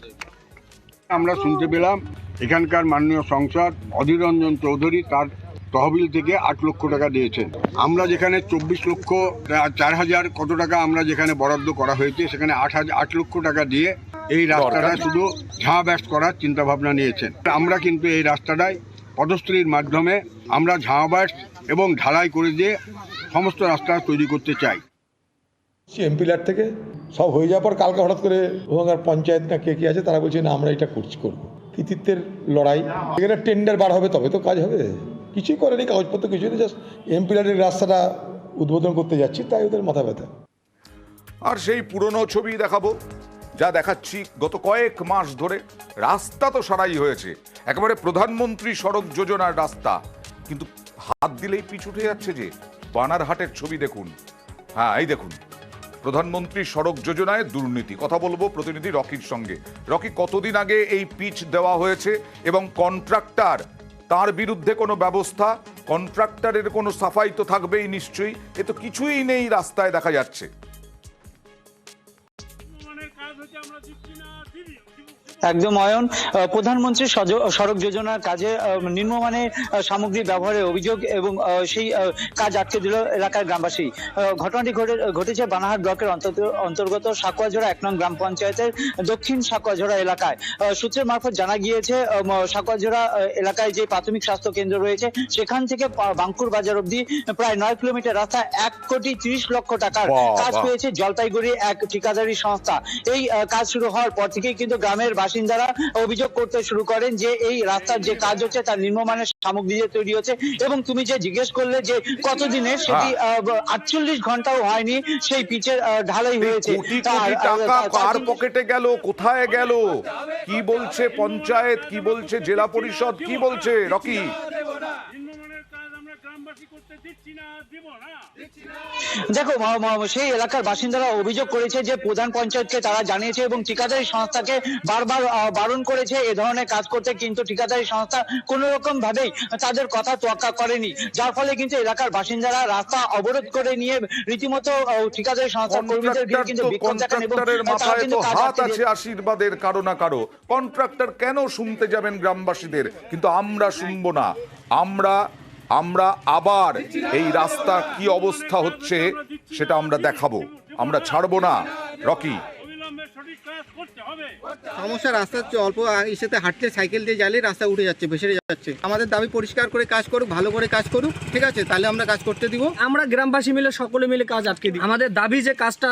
আমরা শুনতে পেলাম এখানকার মাননীয় সাংসদ অধীর রঞ্জন চৌধুরী তার তহবিল থেকে 8 লক্ষ টাকা দিয়েছেন। আমরা যেখানে 24 লক্ষ 4,000 কত টাকা আমরা যেখানে বরাদ্দ করা হয়েছে, সেখানে 8 লক্ষ টাকা দিয়ে এই রাস্তাটা শুধু ঝাঁ ব্যাস করার চিন্তা ভাবনা নিয়েছেন। আমরা কিন্তু এই রাস্তাটায় পদশ্রীর মাধ্যমে আমরা ঝাঁ ব্যাস এবং ঢালাই করে দিয়ে সমস্ত রাস্তা তৈরি করতে চাই। এমপিলার থেকে সব হয়ে যাওয়ার পর কালকে হঠাৎ করে ওখানকার পঞ্চায়েত না কে আছে তারা বলছে না আমরা এটা করবো। কৃতিত্বের লড়াই, এখানে টেন্ডার বার হবে তবে তো কাজ হবে। কিছুই করেনি, কাগজপত্র কিছুই নেই, জাস্ট এমপিলারের রাস্তাটা উদ্বোধন করতে যাচ্ছি, তাই ওদের মাথা ব্যথা। আর সেই পুরনো ছবি দেখাবো, যা দেখাচ্ছি গত কয়েক মাস ধরে। রাস্তা তো সারাই হয়েছে, একেবারে প্রধানমন্ত্রী সড়ক যোজনার রাস্তা, কিন্তু হাত দিলেই পিছু উঠে যাচ্ছে। যে বানারহাটের ছবি দেখুন, হ্যাঁ এই দেখুন, প্রধানমন্ত্রী সড়ক যোজনায় দুর্নীতি। কথা বলবো প্রতিনিধি রকির সঙ্গে। রকি, কতদিন আগে এই পিচ দেওয়া হয়েছে এবং কন্ট্রাক্টর তার বিরুদ্ধে কোনো ব্যবস্থা, কন্ট্রাক্টরের কোনো সাফাই তো থাকবেই নিশ্চয়ই, এ তো কিছুই নেই রাস্তায় দেখা যাচ্ছে। একদম অয়ন, প্রধানমন্ত্রী সড়ক যোজনার কাজে নিম্নমানের সামগ্রী ব্যবহারের অভিযোগ এবং সেই কাজ আটকে দিল এলাকার গ্রামবাসী। ঘটনাটি ঘটেছে বানাহাট ব্লকের অন্তর্গত সাকুয়াঝোড়া 1 নং গ্রাম পঞ্চায়েতের দক্ষিণ সাকুয়াঝোড়া এলাকায়। সূত্রের মারফত জানা গিয়েছে সাকুয়াঝোড়া এলাকায় যে প্রাথমিক স্বাস্থ্য কেন্দ্র রয়েছে সেখান থেকে বাঙ্কুর বাজার অব্দি প্রায় 9 কিলোমিটার রাস্তা 1,30,00,000 টাকার কাজ পেয়েছে জলপাইগুড়ি এক ঠিকাদারি সংস্থা। এই কাজ শুরু হওয়ার পর থেকেই কিন্তু গ্রামের বাসিন্দারা অভিযোগ করতে শুরু করেন যে এই রাস্তার যে কাজ হচ্ছে তার নিম্নমানের সামগ্রী দিয়ে তৈরি হচ্ছে, এবং তুমি যে জিজ্ঞেস করলে যে কতদিনের, সেটি 48 ঘন্টাও হয়নি সেই পিচের ঢালাই হয়েছে। টাকা কার পকেটে গেল, কোথায় গেল, কি বলছে পঞ্চায়েত, কি বলছে জেলা পরিষদ, কি বলছে রকি? দেখো সেই এলাকার বাসিন্দারা অভিযোগ করেছে যে প্রধান পঞ্চায়েতকে তারা জানিয়েছে এবং ঠিকাদারি সংস্থাকে বারবার বারণ করেছে এ ধরনের কাজ করতে, কিন্তু ঠিকাদারি সংস্থা কোনো রকম ভাবেই তাদের কথা তোয়াক্কা করেনি, যার ফলে কিন্তু এলাকার বাসিন্দারা রাস্তা অবরোধ করে নিয়ে রীতিমতো ঠিকাদারি সংস্থার কর্মীদের বিরুদ্ধে কিন্তু বিক্ষোভ দেখান এবং কন্ট্রাক্টরের তারা মাথায় কিন্তু তো কাজ হাত আটকে আছে আশীর্বাদের কারো না কারো। কন্ট্রাক্টর কেন শুনতে যাবেন গ্রামবাসীদের? কিন্তু আমরা শুনবো না। আমরা আবার এই রাস্তা কি অবস্থা হচ্ছে সেটা আমরা দেখাবো, আমরা ছাড়বো না। রকি, সমস্যা রাস্তা অল্প ইসেতে হাঁটলে সাইকেল দিয়ে গেলে রাস্তা উঠে যাচ্ছে, ভেসে যাচ্ছে। আমাদের দাবি পরিষ্কার করে কাজ করুক, ভালো করে কাজ করুক, ঠিক আছে? তাহলে আমরা কাজ করতে দিব। আমরা গ্রামবাসী মিলে সকলে মিলে কাজ আটকে দিই। আমাদের দাবি যে কাজটা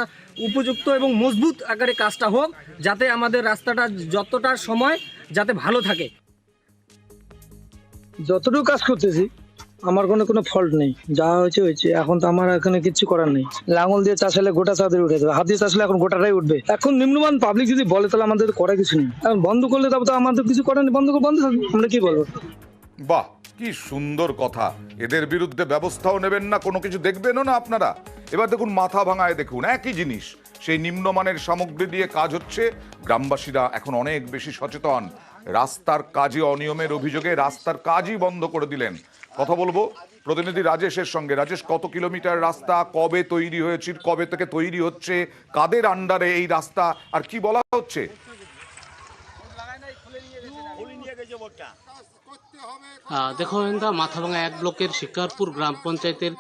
উপযুক্ত এবং মজবুত আকারে কাজটা হোক, যাতে আমাদের রাস্তাটা যতটা সময় যাতে ভালো থাকে। যতটুকু কাজ করতেছি আমার কোনো ফল্ট নেই, যা হয়েছে হয়েছে। এখন তো আমার এখানে কিছু করার নেই। লাঙল দিয়ে চাষালে গোটা চাঁদের উঠে যাবে, হাত দিয়ে চাষালে এখন গোটাটাই উঠবে। এখন নিম্নমান পাবলিক যদি বলে তাহলে আমাদের করার কিছু নেই। এখন বন্ধ করলে তবে তো আমাদের কিছু করার নেই, বন্ধ থাকবে, আমরা কি বলবো? বাহ, কি সুন্দর কথা। এদের বিরুদ্ধে ব্যবস্থাও নেবেন না, কোনো কিছু দেখবেনও না আপনারা। এবার দেখুন মাথা ভাঙায় দেখুন, একই জিনিস, সেই নিম্নমানের সামগ্রী দিয়ে কাজ হচ্ছে। গ্রামবাসীরা এখন অনেক বেশি সচেতন। রাস্তার কাজে অনিয়মের অভিযোগে রাস্তার কাজই বন্ধ করে দিলেন। কথা বলবো প্রতিনিধি রাজেশের সঙ্গে। রাজেশ, কত কিলোমিটার রাস্তা, কবে তৈরি হয়েছে, কবে থেকে তৈরি হচ্ছে, কাদের আন্ডারে এই রাস্তা, আর কি বলা হচ্ছে? দেখো মাথাভাঙা 1 ব্লকের শিকারপুর গ্রাম পঞ্চায়েতের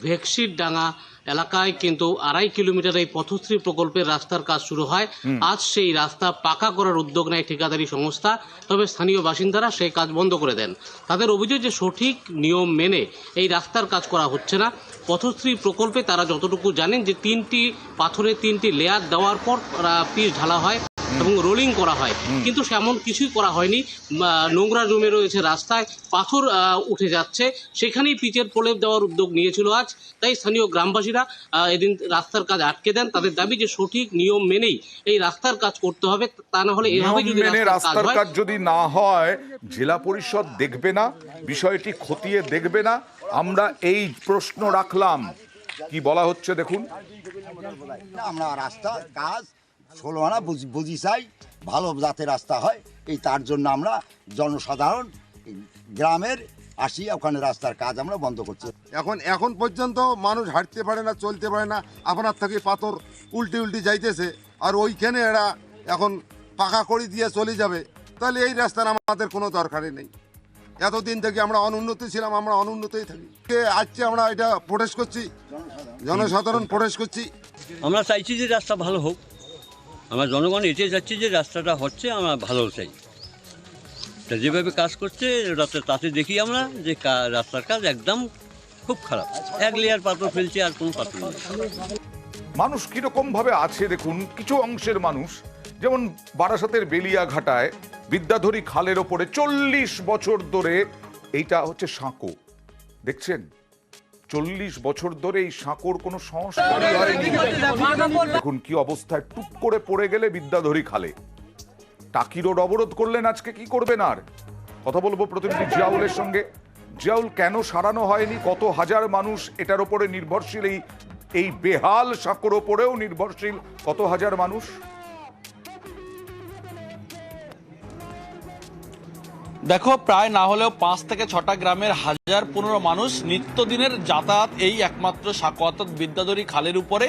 ভেকসির ডাঙ্গা এলাকায় কিন্তু 2.5 কিলোমিটার এই পথশ্রী প্রকল্পের রাস্তার কাজ শুরু হয়। আজ সেই রাস্তা পাকা করার উদ্যোগ নেয় ঠিকাদারি সংস্থা, তবে স্থানীয় বাসিন্দারা সেই কাজ বন্ধ করে দেন। তাদের অভিযোগ যে সঠিক নিয়ম মেনে এই রাস্তার কাজ করা হচ্ছে না। পথশ্রী প্রকল্পে তারা যতটুকু জানেন যে 3টি পাথরের 3টি লেয়ার দেওয়ার পর পিচ ঢালা হয় এবং রোলিং করা হয়, কিন্তু সেমন কিছুই করা হয়নি। নোংরা জমে রয়েছে রাস্তায়, পাথর উঠে যাচ্ছে, সেখানেই পিচের প্রলেপ দেওয়ার উদ্যোগ নিয়েছিল আজ। তাই স্থানীয় গ্রামবাসীরা এদিন রাস্তার কাজ আটকে দেন। তাদের দাবি যে সঠিক নিয়ম মেনেই এই রাস্তার কাজ করতে হবে, তা না হলে এভাবে যদি রাস্তার কাজ যদি না হয় জেলা পরিষদ দেখবে না, বিষয়টি খতিয়ে দেখবে না। আমরা এই প্রশ্ন রাখলাম, কি বলা হচ্ছে দেখুন। আমরা রাস্তা কাজ 16 আনা বুঝি চাই, ভালো যাতে রাস্তা হয়, এই তার জন্য আমরা জনসাধারণ গ্রামের আসি, ওখানে রাস্তার কাজ আমরা বন্ধ করছি। এখন পর্যন্ত মানুষ হাঁটতে পারে না, চলতে পারে না, আপনার থেকে পাথর উল্টি যাইতেছে, আর ওইখানে এরা এখন পাকা করে দিয়ে চলে যাবে। তাহলে এই রাস্তার আমাদের কোনো দরকারই নেই। এতদিন থেকে আমরা অনুন্নত ছিলাম, আমরা অনুন্নতই থাকি। আজকে আমরা এটা প্রোটেস্ট করছি, জনসাধারণ প্রোটেস্ট করছি। আমরা চাইছি যে রাস্তা ভালো হোক, আমরা জনগণ এটাই যাচ্ছি যে রাস্তাটা হচ্ছে, আমরা ভালো চাই। তা যেভাবে কাজ করছে তাতে দেখি আমরা যে রাস্তার কাজ একদম খুব খারাপ, 1 লেয়ার পাথর ফেলছে আর কোনো পাথর নেই। মানুষ কিরকম ভাবে আছে দেখুন। কিছু অংশের মানুষ, যেমন বারাসাতের বেলিয়াঘাটায় বিদ্যাধরী খালের ওপরে 40 বছর ধরে, এইটা হচ্ছে সাঁকো, দেখছেন 40 বছর ধরে এই সাঁকোর কোনো সংস্কারই হয়নি। দেখুন কি অবস্থায়, টুক করে পড়ে গেলে বিদ্যাধরী খালে। টাকি রোড অবরোধ করলেন, আজকে কি করবেন? আর কথা বলবো প্রতিনিধি জিয়াউলের সঙ্গে। জিয়াউল, কেন সারানো হয়নি? কত হাজার মানুষ এটার ওপরে নির্ভরশীল, এই বেহাল সাঁকোর ওপরেও নির্ভরশীল কত হাজার মানুষ। দেখো, প্রায় না হলেও 5 থেকে 6টা গ্রামের 1015 মানুষ নিত্যদিনের যাতায়াত এই একমাত্র সাঁকো, অর্থাৎ বিদ্যাধরী খালের উপরে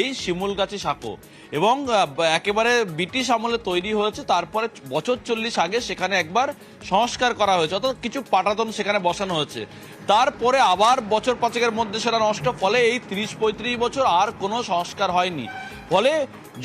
এই শিমুলগাছি সাঁকো। এবং একেবারে ব্রিটিশ আমলে তৈরি হয়েছে, তারপরে বছর 40 আগে সেখানে একবার সংস্কার করা হয়েছে, অর্থাৎ কিছু পাটাতন সেখানে বসানো হয়েছে। তারপরে আবার বছর 5-এর মধ্যে সেটা নষ্ট, ফলে এই 30-35 বছর আর কোনো সংস্কার হয়নি। ফলে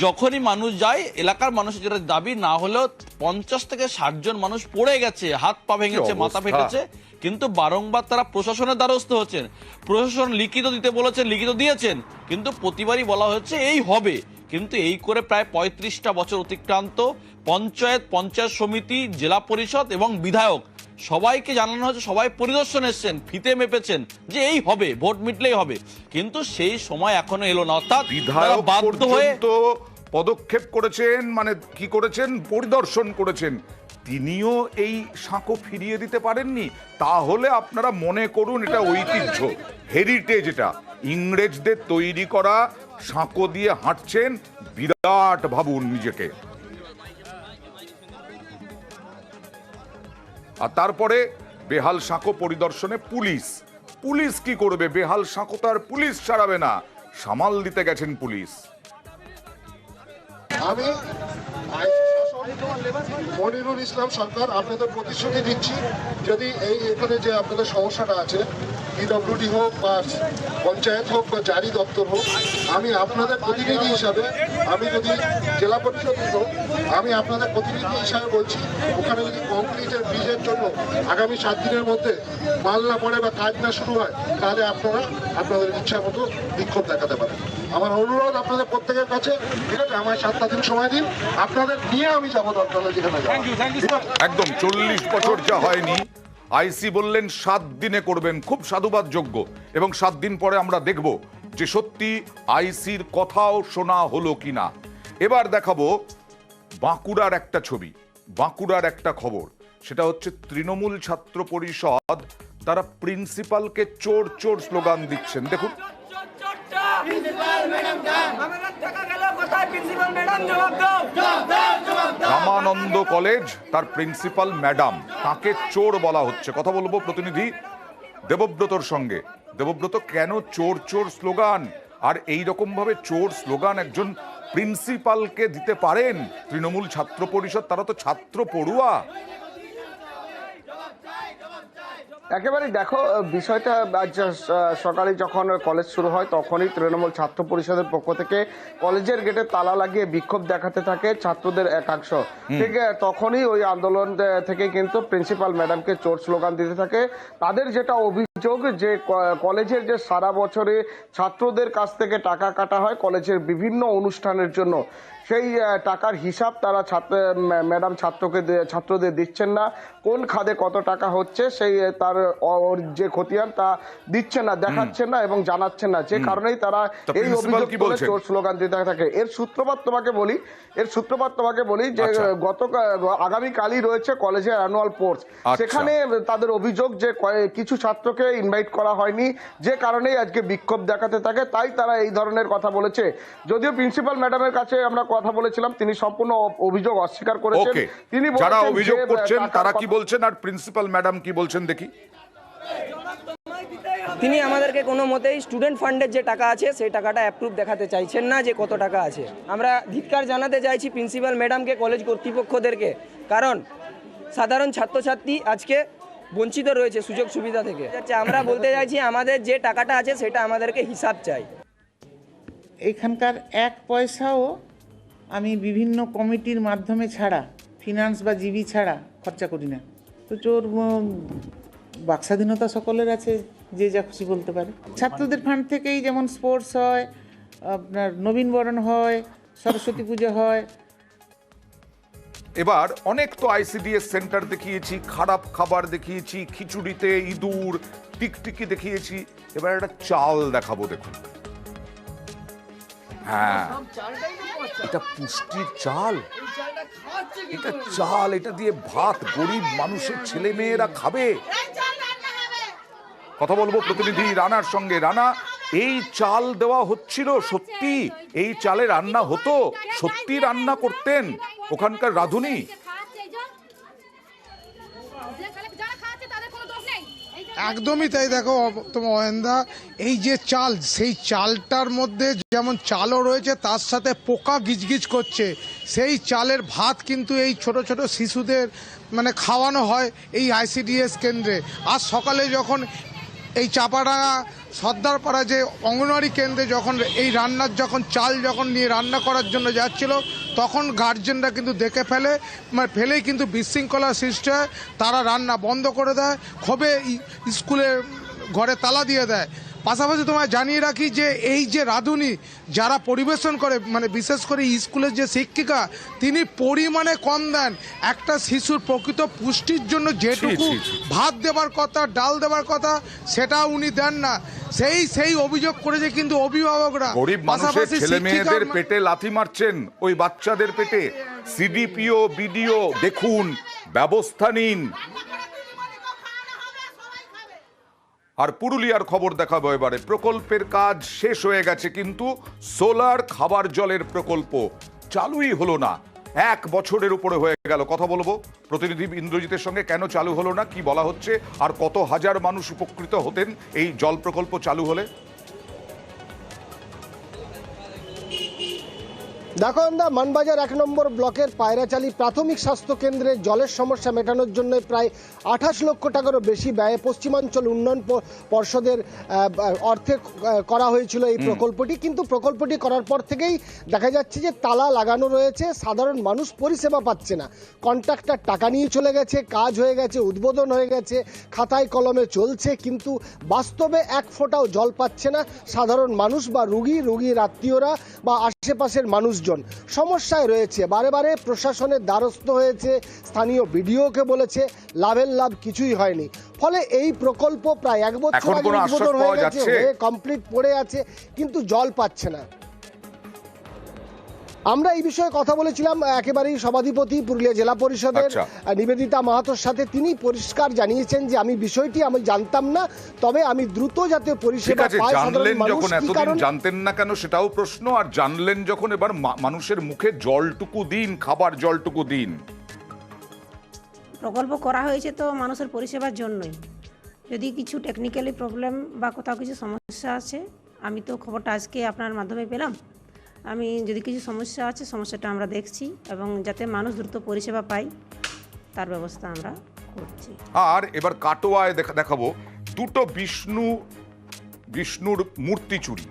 যখনই মানুষ যায়, এলাকার মানুষের যেটা দাবি, না হলেও 50 থেকে 60 জন মানুষ পড়ে গেছে, হাত পা ভেঙেছে, মাথা ফেটেছে, কিন্তু বারংবার তারা প্রশাসনের দ্বারস্থ হচ্ছেন। প্রশাসন লিখিত দিতে বলেছেন, লিখিত দিয়েছেন, কিন্তু প্রতিবারই বলা হচ্ছে এই হবে। কিন্তু এই করে প্রায় 35টা বছর অতিক্রান্ত। পঞ্চায়েত সমিতি, জেলা পরিষদ এবং বিধায়ক সবাইকে জানানো হয়েছে, সবাই পরিদর্শন এসেছেন, ফিতে মেপেছেন যে এই হবে, ভোট মিটলেই হবে, কিন্তু সেই সময় এখনো এলো না। অর্থাৎ বিধায়ক বাধ্য হয়ে পদক্ষেপ করেছেন, মানে কি করেছেন, পরিদর্শন করেছেন, তিনিও এই সাঁকো ফিরিয়ে দিতে পারেননি? তাহলে আপনারা মনে করুন এটা ঐতিহ্য, হেরিটেজ, এটা ইংরেজদের তৈরি করা সাঁকো দিয়ে হাঁটছেন, বিরাট ভাবুন নিজেকে। আর তারপরে বেহাল সাঁকো পরিদর্শনে পুলিশ। পুলিশ কি করবে? বেহাল সাঁকো তো আর পুলিশ ছাড়াবে না, সামাল দিতে গেছেন পুলিশ। আমি মনিরুল ইসলাম সরকার আপনাদের প্রতিশ্রুতি দিচ্ছি, যদি এখানে যে আপনাদের সমস্যাটা আছে, পিডব্লিউডি হোক বা পঞ্চায়েত হোক বা জারি দপ্তর হোক, আমি আপনাদের প্রতিনিধি হিসাবে, আমি যদি জেলা পরিষদ হোক, আমি আপনাদের প্রতিনিধি হিসাবে বলছি, ওখানে যদি কংক্রিটের ব্রিজের জন্য আগামী 7 দিনের মধ্যে মাল না পড়ে বা কাজ না শুরু হয়, তাহলে আপনারা আপনাদের ইচ্ছা মতো বিক্ষোভ দেখাতে পারেন। আমার অনুরোধ আপনাদের প্রত্যেকের কাছে, ঠিক আছে? আমার 7টা দিন সময় দিন, আপনাদের নিয়ে আমি যাবো দরকার যেখানে যাবো। একদম 40 বছর যা হয়নি, আইসি বললেন 7 দিনে করবেন, খুব সাধুবাদযোগ্য। এবং 7 দিন পরে আমরা দেখব যে সত্যি আইসির কথাও শোনা হলো কিনা। এবার দেখাবো বাঁকুড়ার একটা ছবি, বাঁকুড়ার একটা খবর। সেটা হচ্ছে তৃণমূল ছাত্র পরিষদ, তারা প্রিন্সিপালকে চোর চোর স্লোগান দিচ্ছেন। দেখুন, রামানন্দ কলেজ, তার প্রিন্সিপাল ম্যাডাম, তাকে চোর বলা হচ্ছে। কথা বলবো প্রতিনিধি দেবব্রতর সঙ্গে। দেবব্রত, কেন চোর চোর স্লোগান? আর এই রকম ভাবে চোর স্লোগান একজন প্রিন্সিপালকে দিতে পারেন তৃণমূল ছাত্র পরিষদ? তারা তো ছাত্র পড়ুয়া। একেবারে দেখো, বিষয়টা আজ সকালে যখন কলেজ শুরু হয় তখনই তৃণমূল ছাত্র পরিষদের পক্ষ থেকে কলেজের গেটে তালা লাগিয়ে বিক্ষোভ দেখাতে থাকে ছাত্রদের একাংশ। ঠিক তখনই ওই আন্দোলন থেকে কিন্তু প্রিন্সিপাল ম্যাডামকে চোর স্লোগান দিতে থাকে। তাদের যেটা অভিযোগ যে কলেজের যে সারা বছরে ছাত্রদের কাছ থেকে টাকা কাটা হয় কলেজের বিভিন্ন অনুষ্ঠানের জন্য, সেই টাকার হিসাব তারা ম্যাডাম ছাত্রদের দিচ্ছেন না। কোন খাদে কত টাকা হচ্ছে সেই তার যে খতিয়ান তা দিচ্ছেন না, দেখাচ্ছেন না এবং জানাচ্ছেন না, যে কারণেই তারা এই অভিযোগ করে চোর স্লোগান দিতে থাকে। এর সূত্রপাত তোমাকে বলি যে আগামীকালই রয়েছে কলেজের অ্যানুয়াল স্পোর্টস। সেখানে তাদের অভিযোগ যে কিছু ছাত্রকে ইনভাইট করা হয়নি, যে কারণেই আজকে বিক্ষোভ দেখাতে থাকে, তাই তারা এই ধরনের কথা বলেছে। যদিও প্রিন্সিপাল ম্যাডামের কাছে আমরা কথা বলেছিলাম, তিনি সম্পূর্ণ অভিযোগ অস্বীকার করেছেন। তিনি যারা অভিযোগ করছেন তারা কি বলছেন আর প্রিন্সিপাল ম্যাডাম কি বলছেন দেখি। তিনি আমাদেরকে কোনো মতেই স্টুডেন্ট ফান্ডের যে টাকা আছে সেই টাকাটা অ্যাপ্রুভ দেখাতে চাইছেন না যে কত টাকা আছে। আমরা ধিক্কার জানাতে চাইছি প্রিন্সিপাল ম্যাডামকে, কলেজ কর্তৃপক্ষদেরকে, কারণ সাধারণ ছাত্রছাত্রী আজকে বঞ্চিত রয়েছে সুযোগ সুবিধা থেকে। আমরা বলতে চাইছি আমাদের যে টাকাটা আছে সেটা আমাদেরকে হিসাব চাই। এখানকার 1 পয়সাও আমি বিভিন্ন কমিটির মাধ্যমে ছাড়া, ফিনান্স বা জিবি ছাড়া খরচা করি না। তো চোর বাকস্বাধীনতা সকলের আছে, যে যা খুশি বলতে পারে। ছাত্রদের ফান্ড থেকেই যেমন স্পোর্টস হয়, আপনার নবীনবরণ হয়, সরস্বতী পুজো হয়। এবার অনেক তো আইসিডিএস সেন্টার দেখিয়েছি, খারাপ খাবার দেখিয়েছি, খিচুড়িতে ইঁদুর, টিকটিকি দেখিয়েছি। এবার একটা চাল দেখাবো, দেখুন। হ্যাঁ, এটা পুষ্টির চাল, এটা চাল, এটা দিয়ে ভাত গরিব মানুষের ছেলে মেয়েরা খাবে। কথা বলবো প্রতিনিধি রানার সঙ্গে। রানা, এই চাল দেওয়া হচ্ছিল সত্যি? এই চালে রান্না হতো? সত্যি রান্না করতেন ওখানকার রাঁধুনি? একদমই তাই। দেখো তোমার অয়েন্দা, এই যে চাল, সেই চালটার মধ্যে যেমন চালও রয়েছে, তার সাথে পোকা গিজগিজ করছে। সেই চালের ভাত কিন্তু এই ছোট ছোট শিশুদের মানে খাওয়ানো হয় এই আইসিডিএস কেন্দ্রে। আজ সকালে যখন এই চাপাডাঙ্গা সর্দারপাড়া যে অঙ্গনওয়াড়ি কেন্দ্রে যখন এই রান্নার চাল নিয়ে রান্না করার জন্য যাচ্ছিল, তখন গার্জেনরা কিন্তু দেখে ফেলেই কিন্তু বিশৃঙ্খলা সৃষ্টি হয়। তারা রান্না বন্ধ করে দেয়, ক্ষোভে স্কুলের ঘরে তালা দিয়ে দেয়। পাশাপাশি তোমায় জানিয়ে রাখি যে এই যে রাঁধুনি যারা পরিবেশন করে মানে বিশেষ করে স্কুলের যে শিক্ষিকা তিনি পরিমাণে কম দেন। একটা শিশুর প্রকৃত পুষ্টির জন্য যেটুকু ভাত দেবার কথা ডাল দেবার কথা সেটা উনি দেন না। সেই অভিযোগ করেছে কিন্তু অভিভাবকরা। গরিব মানুষের ছেলে মেয়েদের পেটে লাথি মারছেন, ওই বাচ্চাদের পেটে। সিডিপিও বিডিও দেখুন, ব্যবস্থা নিন। আর পুরুলিয়ার খবর দেখাবো এবারে। প্রকল্পের কাজ শেষ হয়ে গেছে কিন্তু সোলার খাবার জলের প্রকল্প চালুই হলো না। 1 বছরের উপরে হয়ে গেল। কথা বলবো প্রতিনিধি ইন্দ্রজিতের সঙ্গে, কেন চালু হলো না, কি বলা হচ্ছে, আর কত হাজার মানুষ উপকৃত হতেন এই জল প্রকল্প চালু হলে। দেখো আমরা মানবাজার 1 নম্বর ব্লকের পায়রাচালি প্রাথমিক স্বাস্থ্য কেন্দ্রে জলের সমস্যা মেটানোর জন্য প্রায় 28 লক্ষ টাকারও বেশি ব্যয়ে পশ্চিমাঞ্চল উন্নয়ন পর্ষদের অর্থে করা হয়েছিল এই প্রকল্পটি। কিন্তু প্রকল্পটি করার পর থেকেই দেখা যাচ্ছে যে তালা লাগানো রয়েছে, সাধারণ মানুষ পরিষেবা পাচ্ছে না। কন্ট্রাক্টর টাকা নিয়ে চলে গেছে, কাজ হয়ে গেছে, উদ্বোধন হয়ে গেছে, খাতায় কলমে চলছে, কিন্তু বাস্তবে 1 ফোঁটাও জল পাচ্ছে না সাধারণ মানুষ বা রুগীর আত্মীয়রা বা আশেপাশের মানুষজন। সমস্যায় রয়েছে, বারে বারে প্রশাসনের দ্বারস্থ হয়েছে, স্থানীয় বিডিওকে বলেছে, লাভের লাভ কিছুই হয়নি। ফলে এই প্রকল্প প্রায় 1 বছর আগে উদ্বোধন হয়ে গেছে, কমপ্লিট পড়ে আছে, কিন্তু জল পাচ্ছে না। আমরা এই বিষয়ে কথা বলেছিলাম একেবারেই সভাধিপতি পুরুলিয়া জেলা পরিষদের নিবেদিতা মাহাতোর সাথে। তিনি পরিষ্কার জানিয়েছেন যে আমি বিষয়টি আমি জানতাম না, তবে আমি দ্রুত যাতে পরিষেবা পায় সাধারণ মানুষ। যখন এতদিন জানতেন না কেন সেটাও প্রশ্ন, আর জানলেন যখন এবার মানুষের মুখে জলটুকু দিন, খাবার জলটুকু দিন। প্রকল্প করা হয়েছে তো মানুষের পরিষেবার জন্যই। যদি কিছু টেকনিক্যালি প্রবলেম বা কোথাও কিছু সমস্যা আছে, আমি তো খবরটা আজকে আপনার মাধ্যমে পেলাম, আমি যদি কিছু সমস্যা আছে সমস্যাটা আমরা দেখছি এবং যাতে মানুষ দ্রুত পরিষেবা পায় তার ব্যবস্থা আমরা করছি। আর এবার কাটোয়ায় দেখাবো 2টো বিষ্ণুর মূর্তি চুরি,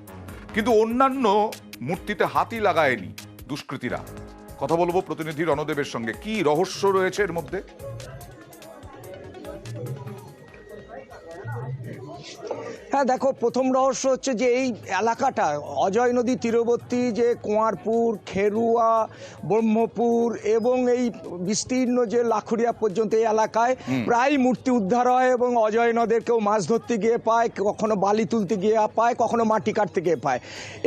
কিন্তু অন্যান্য মূর্তিতে হাতি লাগায়নি দুষ্কৃতীরা। কথা বলবো প্রতিনিধি রণদেবের সঙ্গে, কি রহস্য রয়েছে এর মধ্যে। হ্যাঁ দেখো, প্রথম রহস্য হচ্ছে যে এই এলাকাটা অজয় নদী তীরবর্তী যে কুয়ারপুর, খেরুয়া, ব্রহ্মপুর এবং এই বিস্তীর্ণ যে লাখুরিয়া পর্যন্ত এই এলাকায় প্রায় মূর্তি উদ্ধার হয় এবং অজয় নদের কেউ মাছ ধরতে গিয়ে পায়, কখনো বালি তুলতে গিয়ে পায়, কখনো মাটি কাটতে গিয়ে পায়।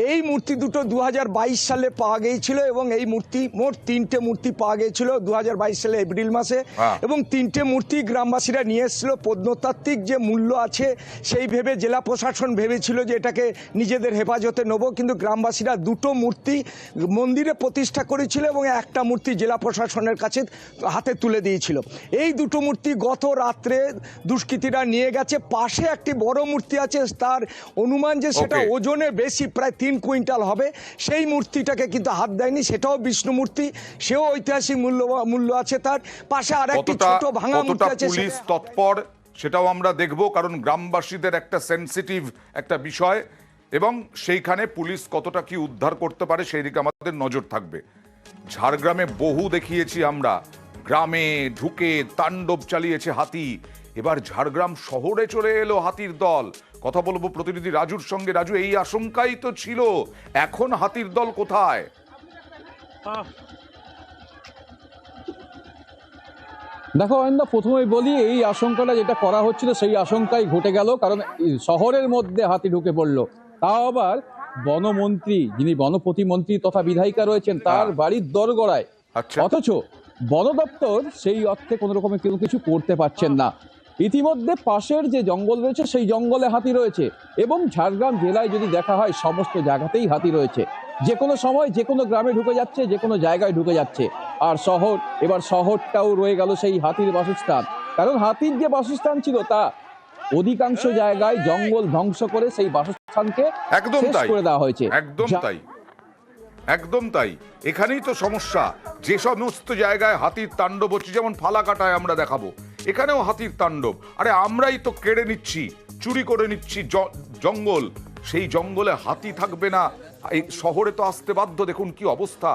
এই মূর্তি দুটো 2022 সালে পাওয়া গিয়েছিল এবং এই মূর্তি মোট 3টে মূর্তি পাওয়া গিয়েছিল 2022 সালে এপ্রিল মাসে। এবং 3টে মূর্তি গ্রামবাসীরা নিয়ে এসেছিল। প্রত্নতাত্ত্বিক যে মূল্য আছে সেই ভেবে জেলা প্রশাসন ভেবেছিল যে এটাকে নিজেদের হেফাজতে নেব, কিন্তু গ্রামবাসীরা 2টো মূর্তি মন্দিরে প্রতিষ্ঠা করেছিল এবং একটা মূর্তি জেলা প্রশাসনের কাছে হাতে তুলে দিয়েছিল। এই 2টো মূর্তি গত রাত্রে দুষ্কৃতীরা নিয়ে গেছে। পাশে একটি বড় মূর্তি আছে, তার অনুমান যে সেটা ওজনে বেশি, প্রায় 3 কুইন্টাল হবে, সেই মূর্তিটাকে কিন্তু হাত দেয়নি। সেটাও বিষ্ণু মূর্তি, সেও ঐতিহাসিক মূল্য আছে। তার পাশে আর একটি ছোট ভাঙা মূর্তি আছে। পুলিশ তৎপর সেটাও আমরা দেখব, কারণ গ্রামবাসীদের একটা সেনসিটিভ একটা বিষয়, এবং সেইখানে পুলিশ কতটা কি উদ্ধার করতে পারে সেই দিকে আমাদের নজর থাকবে। ঝাড়গ্রামে বহু দেখিয়েছি আমরা, গ্রামে ঢুকে তাণ্ডব চালিয়েছে হাতি। এবার ঝাড়গ্রাম শহরে চলে এলো হাতির দল। কথা বলবো প্রতিনিধি রাজুর সঙ্গে। রাজু, এই আশঙ্কাই তো ছিল, এখন হাতির দল কোথায়? দেখো অয়ন্দা, প্রথমেই বলি এই আশঙ্কাটা যেটা করা হচ্ছিল সেই আশঙ্কাই ঘটে গেল, কারণ শহরের মধ্যে হাতি ঢুকে পড়লো, তাও আবার বনমন্ত্রী, যিনি বন প্রতিমন্ত্রী তথা বিধায়িকা রয়েছেন, তার বাড়ির দরগড়ায়। অথচ বন দপ্তর সেই অর্থে কোনো রকমের কেউ কিছু করতে পারছেন না। ইতিমধ্যে পাশের যে জঙ্গল রয়েছে সেই জঙ্গলে হাতি রয়েছে, এবং ঝাড়গ্রাম জেলায় যদি দেখা হয় সমস্ত জায়গাতেই হাতি রয়েছে। যে কোনো সময় যে কোনো গ্রামে ঢুকে যাচ্ছে, যে কোনো জায়গায় ঢুকে যাচ্ছে। আর এবার শহরটাও রয়ে গেল সেই হাতির বাসস্থান, কারণ হাতির যে বাসস্থান ছিল তা অধিকাংশ জায়গায় জঙ্গল ধ্বংস করে সেই বাসস্থানকে শেষ করে দেওয়া হয়েছে। একদম তাই। এখানেই তো সমস্যা, যে সমস্ত জায়গায় হাতির তাণ্ডব হচ্ছে, যেমন ফালাকাটায় আমরা দেখাবো, এখানেও হাতির তাণ্ডব। আরে আমরাই তো কেড়ে নিচ্ছি, চুরি করে নিচ্ছি জঙ্গল, সেই জঙ্গলে হাতি থাকবে না? এই শহরে তো আসতে বাধ্য। দেখুন কি অবস্থা।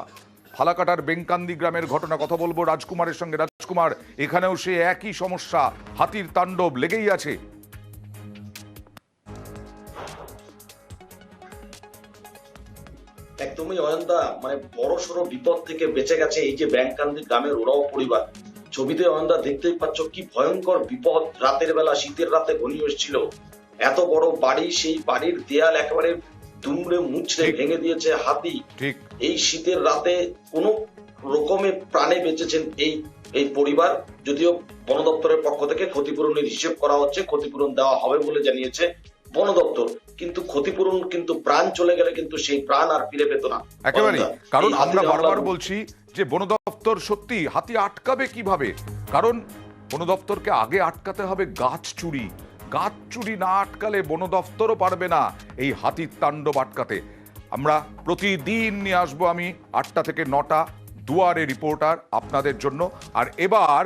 ফালাকাটার বেঙ্কান্দি গ্রামের ঘটনা। কথা বলবো রাজকুমারের সঙ্গে। রাজকুমার, এখানেও সে একই সমস্যা, হাতির তাণ্ডব লেগেই আছে। প্রথমেই অয়নদা মানে বড় সড়ো বিপদ থেকে বেঁচে গেছে এই যে ব্যাংকান্দি গ্রামের ওরাও পরিবার। ছবিতে অয়নদা দেখতেই পাচ্ছ কি ভয়ঙ্কর বিপদ, রাতের বেলা শীতের রাতে ঘনিয়ে এসেছিল। এত বড় বাড়ি, সেই বাড়ির দেয়াল একেবারে দুমড়ে মুচড়ে ভেঙে দিয়েছে হাতি। ঠিক এই শীতের রাতে কোনো রকমে প্রাণে বেঁচেছেন এই পরিবার। যদিও বন দপ্তরের পক্ষ থেকে ক্ষতিপূরণের হিসেব করা হচ্ছে, ক্ষতিপূরণ দেওয়া হবে বলে জানিয়েছে বন দপ্তর, কিন্তু ক্ষতিপূরণ কিন্তু প্রাণ চলে গেলে কিন্তু সেই প্রাণ আর ফিরে পেত না একেবারে। কারণ আমরা বারবার বলছি যে বন দপ্তর সত্যি হাতি আটকাবে কিভাবে, কারণ বন দপ্তরকে আগে আটকাতে হবে গাছ চুরি। গাছ চুরি না আটকালে বন দপ্তরও পারবে না এই হাতির তাণ্ডব আটকাতে। আমরা প্রতিদিন নিয়ে আসবো আমি 8টা থেকে 9টা দুয়ারে রিপোর্টার আপনাদের জন্য। আর এবার